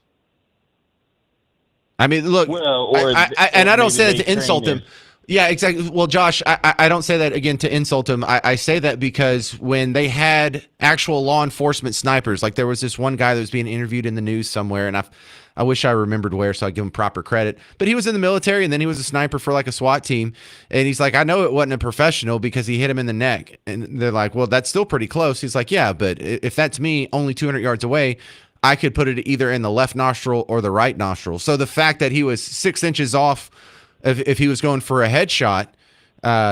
I mean, look, well, I don't say that to insult him. Yeah, exactly. Well, Josh, I don't say that again to insult him. I say that because when they had actual law enforcement snipers, like there was this one guy that was being interviewed in the news somewhere, and I wish I remembered where, so I give him proper credit. But he was in the military, and then he was a sniper for like a SWAT team. And he's like, I know it wasn't a professional because he hit him in the neck. And they're like, well, that's still pretty close. He's like, yeah, but if that's me only 200 yards away, I could put it either in the left nostril or the right nostril. So the fact that he was 6 inches off, if he was going for a headshot,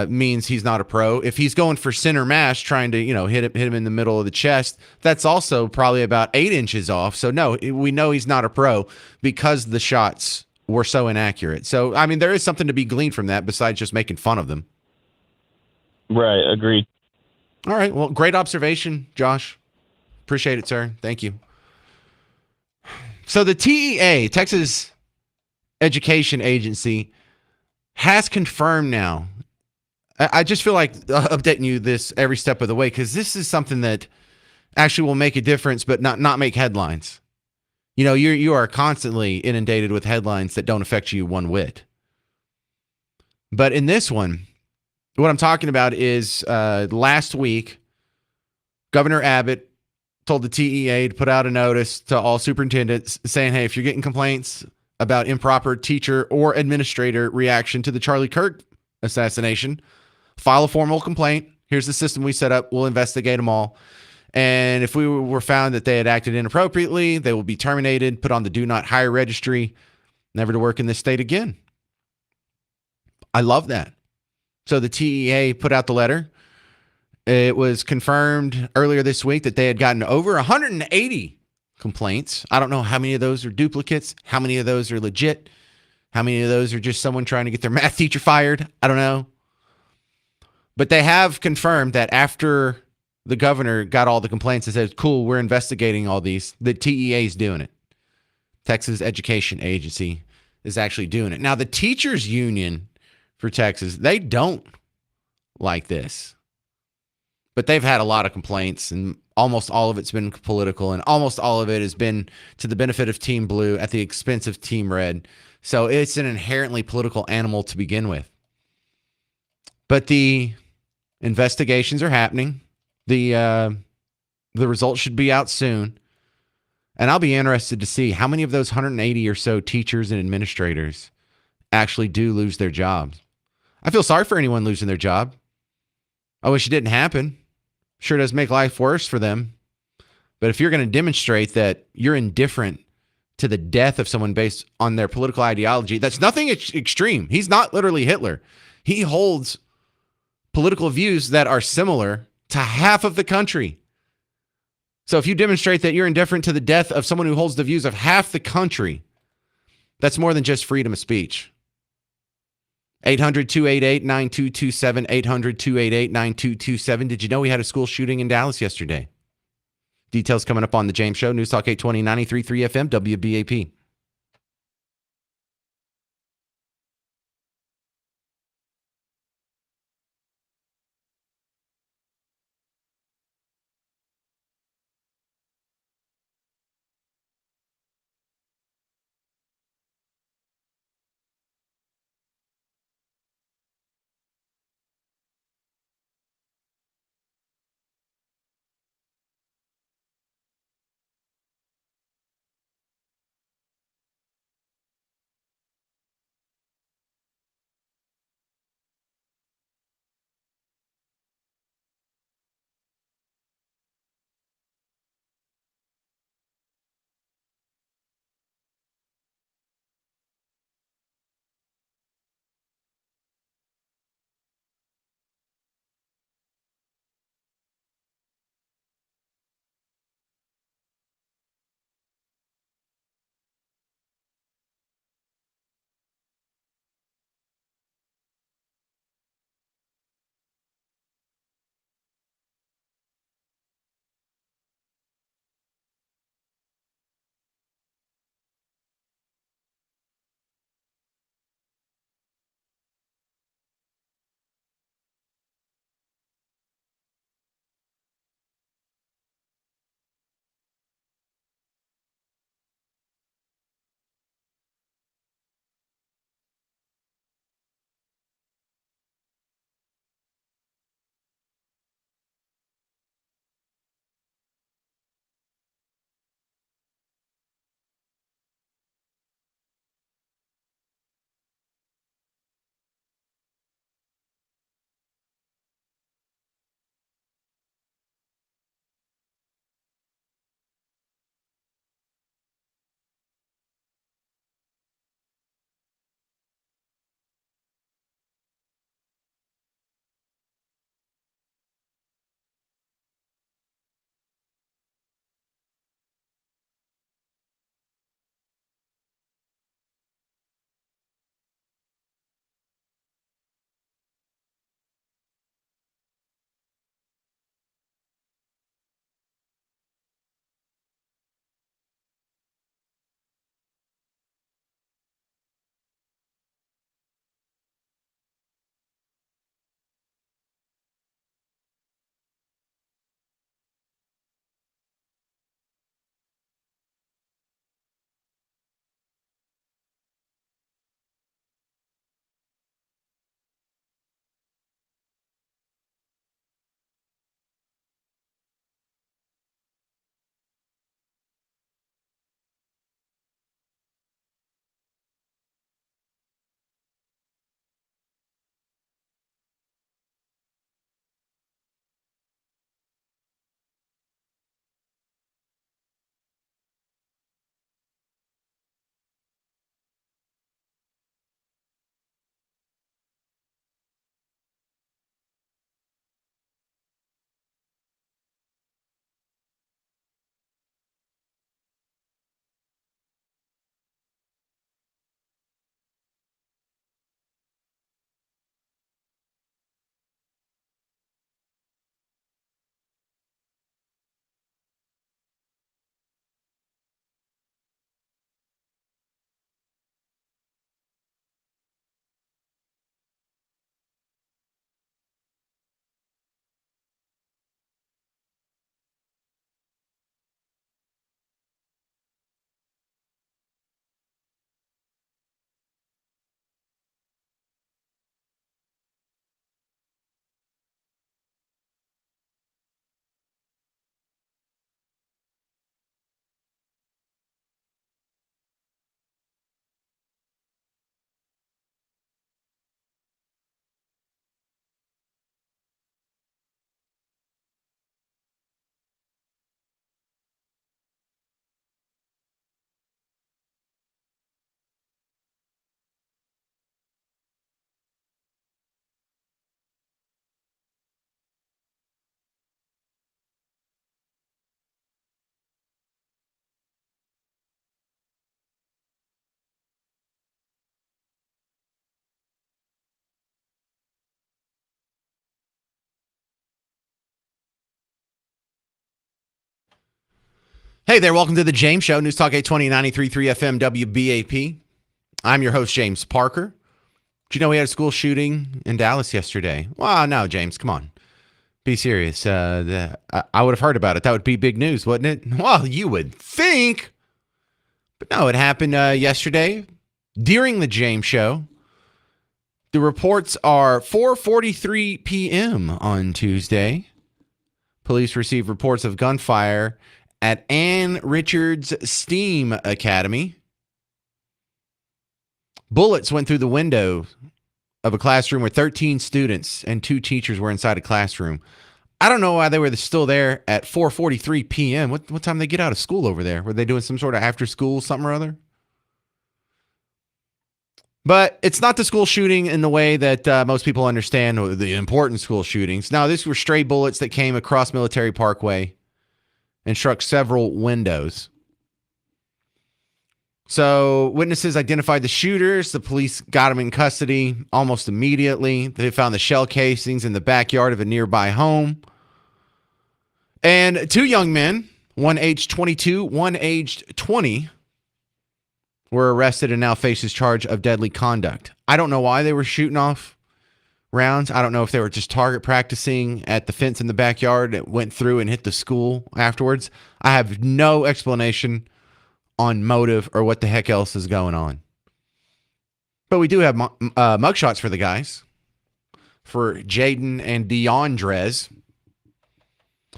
means he's not a pro. If he's going for center mass, trying to hit him in the middle of the chest, that's also probably about 8 inches off. So no, we know he's not a pro because the shots were so inaccurate. So I mean, there is something to be gleaned from that besides just making fun of them. Right. Agreed. All right. Well, great observation, Josh. Appreciate it, sir. Thank you. So the TEA, Texas Education Agency, has confirmed now. I just feel like updating you this every step of the way because this is something that actually will make a difference, but not make headlines. You are constantly inundated with headlines that don't affect you one whit. But in this one, what I'm talking about is last week, Governor Abbott told the TEA to put out a notice to all superintendents saying, hey, if you're getting complaints about improper teacher or administrator reaction to the Charlie Kirk assassination, file a formal complaint. Here's the system we set up. We'll investigate them all. And if we were found that they had acted inappropriately, they will be terminated, put on the do not hire registry, never to work in this state again. I love that. So the TEA put out the letter. It was confirmed earlier this week that they had gotten over 180 complaints. I don't know how many of those are duplicates, how many of those are legit, How many of those are just someone trying to get their math teacher fired? I don't know. But they have confirmed that after the governor got all the complaints and said, cool, we're investigating all these, the TEA is doing it. Texas Education Agency is actually doing it. Now, the teachers union for Texas, they don't like this. But they've had a lot of complaints, and almost all of it's been political, and almost all of it has been to the benefit of Team Blue at the expense of Team Red. So it's an inherently political animal to begin with. But the investigations are happening. The results should be out soon. And I'll be interested to see how many of those 180 or so teachers and administrators actually do lose their jobs. I feel sorry for anyone losing their job. I wish it didn't happen. Sure does make life worse for them. But if you're going to demonstrate that you're indifferent to the death of someone based on their political ideology, that's nothing extreme. He's not literally Hitler. He holds political views that are similar to half of the country. So if you demonstrate that you're indifferent to the death of someone who holds the views of half the country, that's more than just freedom of speech. 800-288-9227, 800-288-9227. Did you know we had a school shooting in Dallas yesterday? Details coming up on The James Show. News Talk 820, 93.3 FM, WBAP. Hey there, welcome to the James Show, News Talk 820, 93.3 FM, WBAP. I'm your host, James Parker. Did you know we had a school shooting in Dallas yesterday? Well, no, James, come on. Be serious. I would have heard about it. That would be big news, wouldn't it? Well, you would think. But no, it happened yesterday during the James Show. The reports are 4:43 p.m. on Tuesday. Police received reports of gunfire at Ann Richards STEAM Academy. Bullets went through the window of a classroom where 13 students and 2 teachers were inside a classroom. I don't know why they were still there at 4:43 p.m. What time did they get out of school over there? Were they doing some sort of after school something or other? But it's not the school shooting in the way that most people understand the important school shootings. No, these were stray bullets that came across Military Parkway and struck several windows. So witnesses identified the shooters. The police got them in custody almost immediately. They found the shell casings in the backyard of a nearby home. And 2 young men, one aged 22, one aged 20, were arrested and now faces charge of deadly conduct. I don't know why they were shooting off rounds. I don't know if they were just target practicing at the fence in the backyard that went through and hit the school afterwards. I have no explanation on motive or what the heck else is going on. But we do have mugshots for the guys, for Jaden and DeAndres.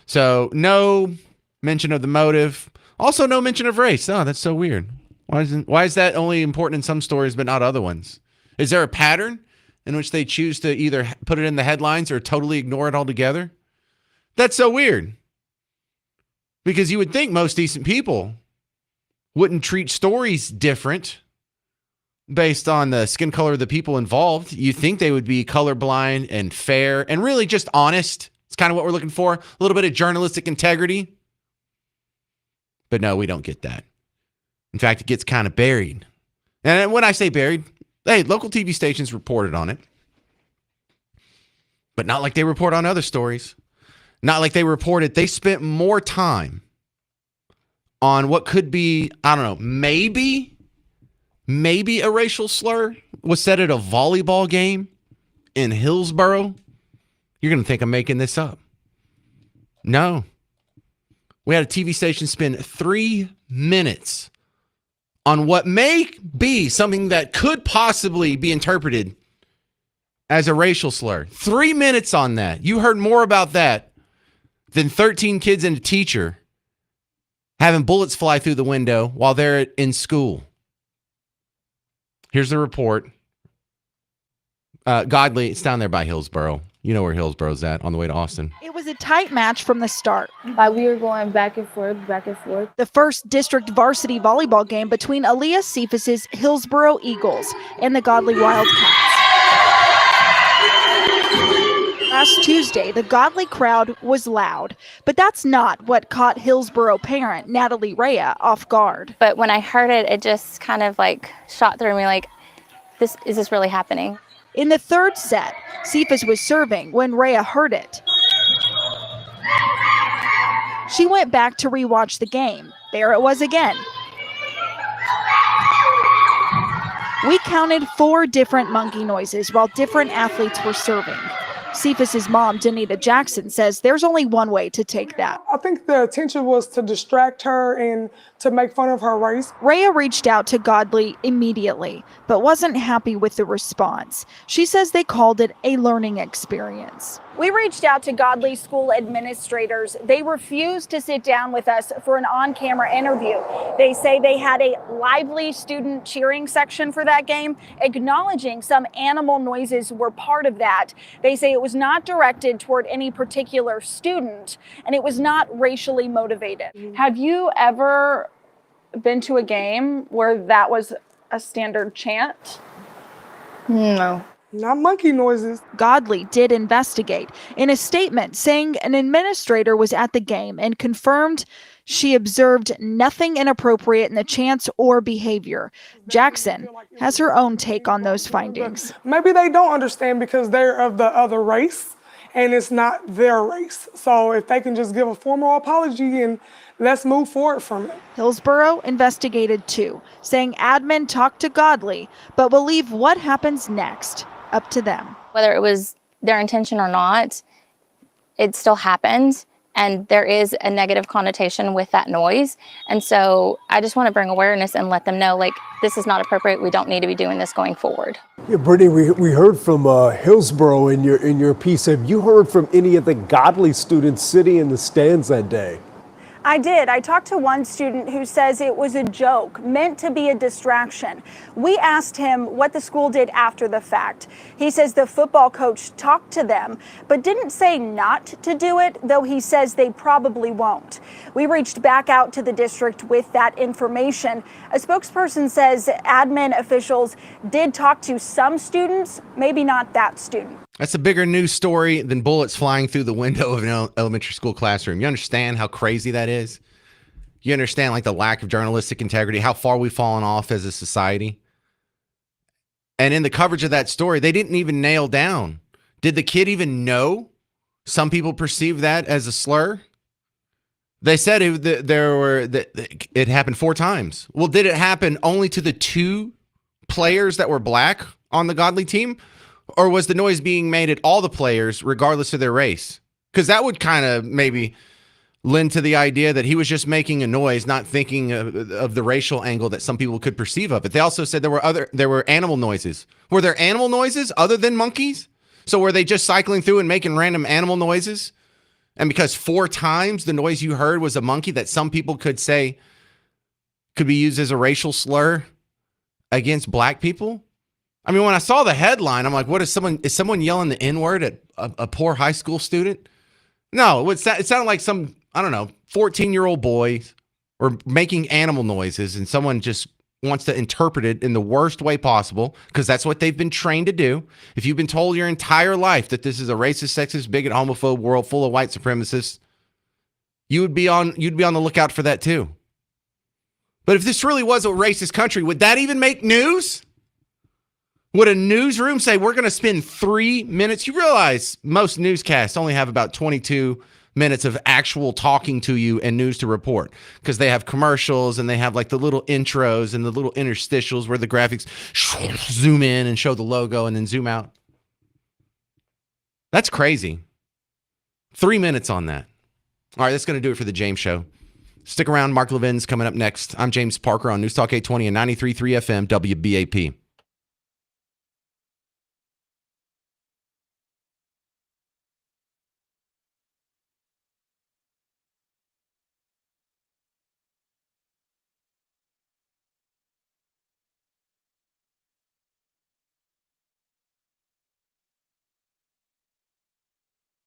So no mention of the motive. Also no mention of race. Oh, that's so weird. Why is that only important in some stories but not other ones? Is there a pattern in which they choose to either put it in the headlines or totally ignore it altogether? That's so weird. Because you would think most decent people wouldn't treat stories different based on the skin color of the people involved. You think they would be colorblind and fair and really just honest. It's kind of what we're looking for. A little bit of journalistic integrity. But no, we don't get that. In fact, it gets kind of buried. And when I say buried, hey, local TV stations reported on it. But not like they report on other stories. Not like they reported. They spent more time on what could be, I don't know, maybe a racial slur was said at a volleyball game in Hillsboro. You're going to think I'm making this up. No. We had a TV station spend 3 minutes on what may be something that could possibly be interpreted as a racial slur. 3 minutes on that. You heard more about that than 13 kids and a teacher having bullets fly through the window while they're in school. Here's the report. Godly, it's down there by Hillsboro. You know where Hillsboro's at, on the way to Austin. It was a tight match from the start. We were going back and forth, back and forth. The first district varsity volleyball game between Elias Cephas's Hillsboro Eagles and the Godly Wildcats. Last Tuesday, the Godly crowd was loud, but that's not what caught Hillsboro parent Natalie Rhea off guard. But when I heard it, it just kind of like shot through me like, is this really happening? In the third set, Cephas was serving when Rhea heard it. She went back to rewatch the game. There it was again. We counted 4 different monkey noises while different athletes were serving. Cephas's mom, Danita Jackson, says there's only one way to take that. I think the intention was to distract her and to make fun of her race. Rhea reached out to Godly immediately, but wasn't happy with the response. She says they called it a learning experience. We reached out to Godly school administrators. They refused to sit down with us for an on-camera interview. They say they had a lively student cheering section for that game, acknowledging some animal noises were part of that. They say it was not directed toward any particular student, and it was not racially motivated. Have you ever been to a game where that was a standard chant? No. Not monkey noises. Godly did investigate in a statement saying an administrator was at the game and confirmed she observed nothing inappropriate in the chants or behavior. Jackson has her own take on those findings. Maybe they don't understand because they're of the other race and it's not their race. So if they can just give a formal apology and let's move forward from it. Hillsborough investigated too, saying admin talked to Godley, but will leave what happens next up to them. Whether it was their intention or not, it still happened. And there is a negative connotation with that noise. And so I just want to bring awareness and let them know, like, this is not appropriate. We don't need to be doing this going forward. Yeah, Brittany, we heard from Hillsborough in your piece. Have you heard from any of the Godley students sitting in the stands that day? I did. I talked to one student who says it was a joke, meant to be a distraction. We asked him what the school did after the fact. He says the football coach talked to them, but didn't say not to do it, though he says they probably won't. We reached back out to the district with that information. A spokesperson says admin officials did talk to some students, maybe not that student. That's a bigger news story than bullets flying through the window of an elementary school classroom. You understand how crazy that is? You understand like the lack of journalistic integrity, how far we've fallen off as a society? And in the coverage of that story, they didn't even nail down. Did the kid even know? Some people perceive that as a slur. They said it happened 4 times. Well, did it happen only to the 2 players that were black on the Godley team? Or was the noise being made at all the players, regardless of their race? Because that would kind of maybe lend to the idea that he was just making a noise, not thinking of the racial angle that some people could perceive of it. They also said there were animal noises. Were there animal noises other than monkeys? So were they just cycling through and making random animal noises? And because 4 times the noise you heard was a monkey that some people could say could be used as a racial slur against black people? I mean, when I saw the headline, I'm like, what is someone yelling the N-word at a poor high school student? No, it sounded like some, I don't know, 14-year-old boy or making animal noises, and someone just wants to interpret it in the worst way possible because that's what they've been trained to do. If you've been told your entire life that this is a racist, sexist, bigot, homophobe world full of white supremacists, you'd be on the lookout for that too. But if this really was a racist country, would that even make news? Would a newsroom say, we're going to spend 3 minutes? You realize most newscasts only have about 22 minutes of actual talking to you and news to report because they have commercials and they have like the little intros and the little interstitials where the graphics zoom in and show the logo and then zoom out. That's crazy. 3 minutes on that. All right, that's going to do it for the James Show. Stick around. Mark Levin's coming up next. I'm James Parker on News Talk 820 and 93.3 FM WBAP.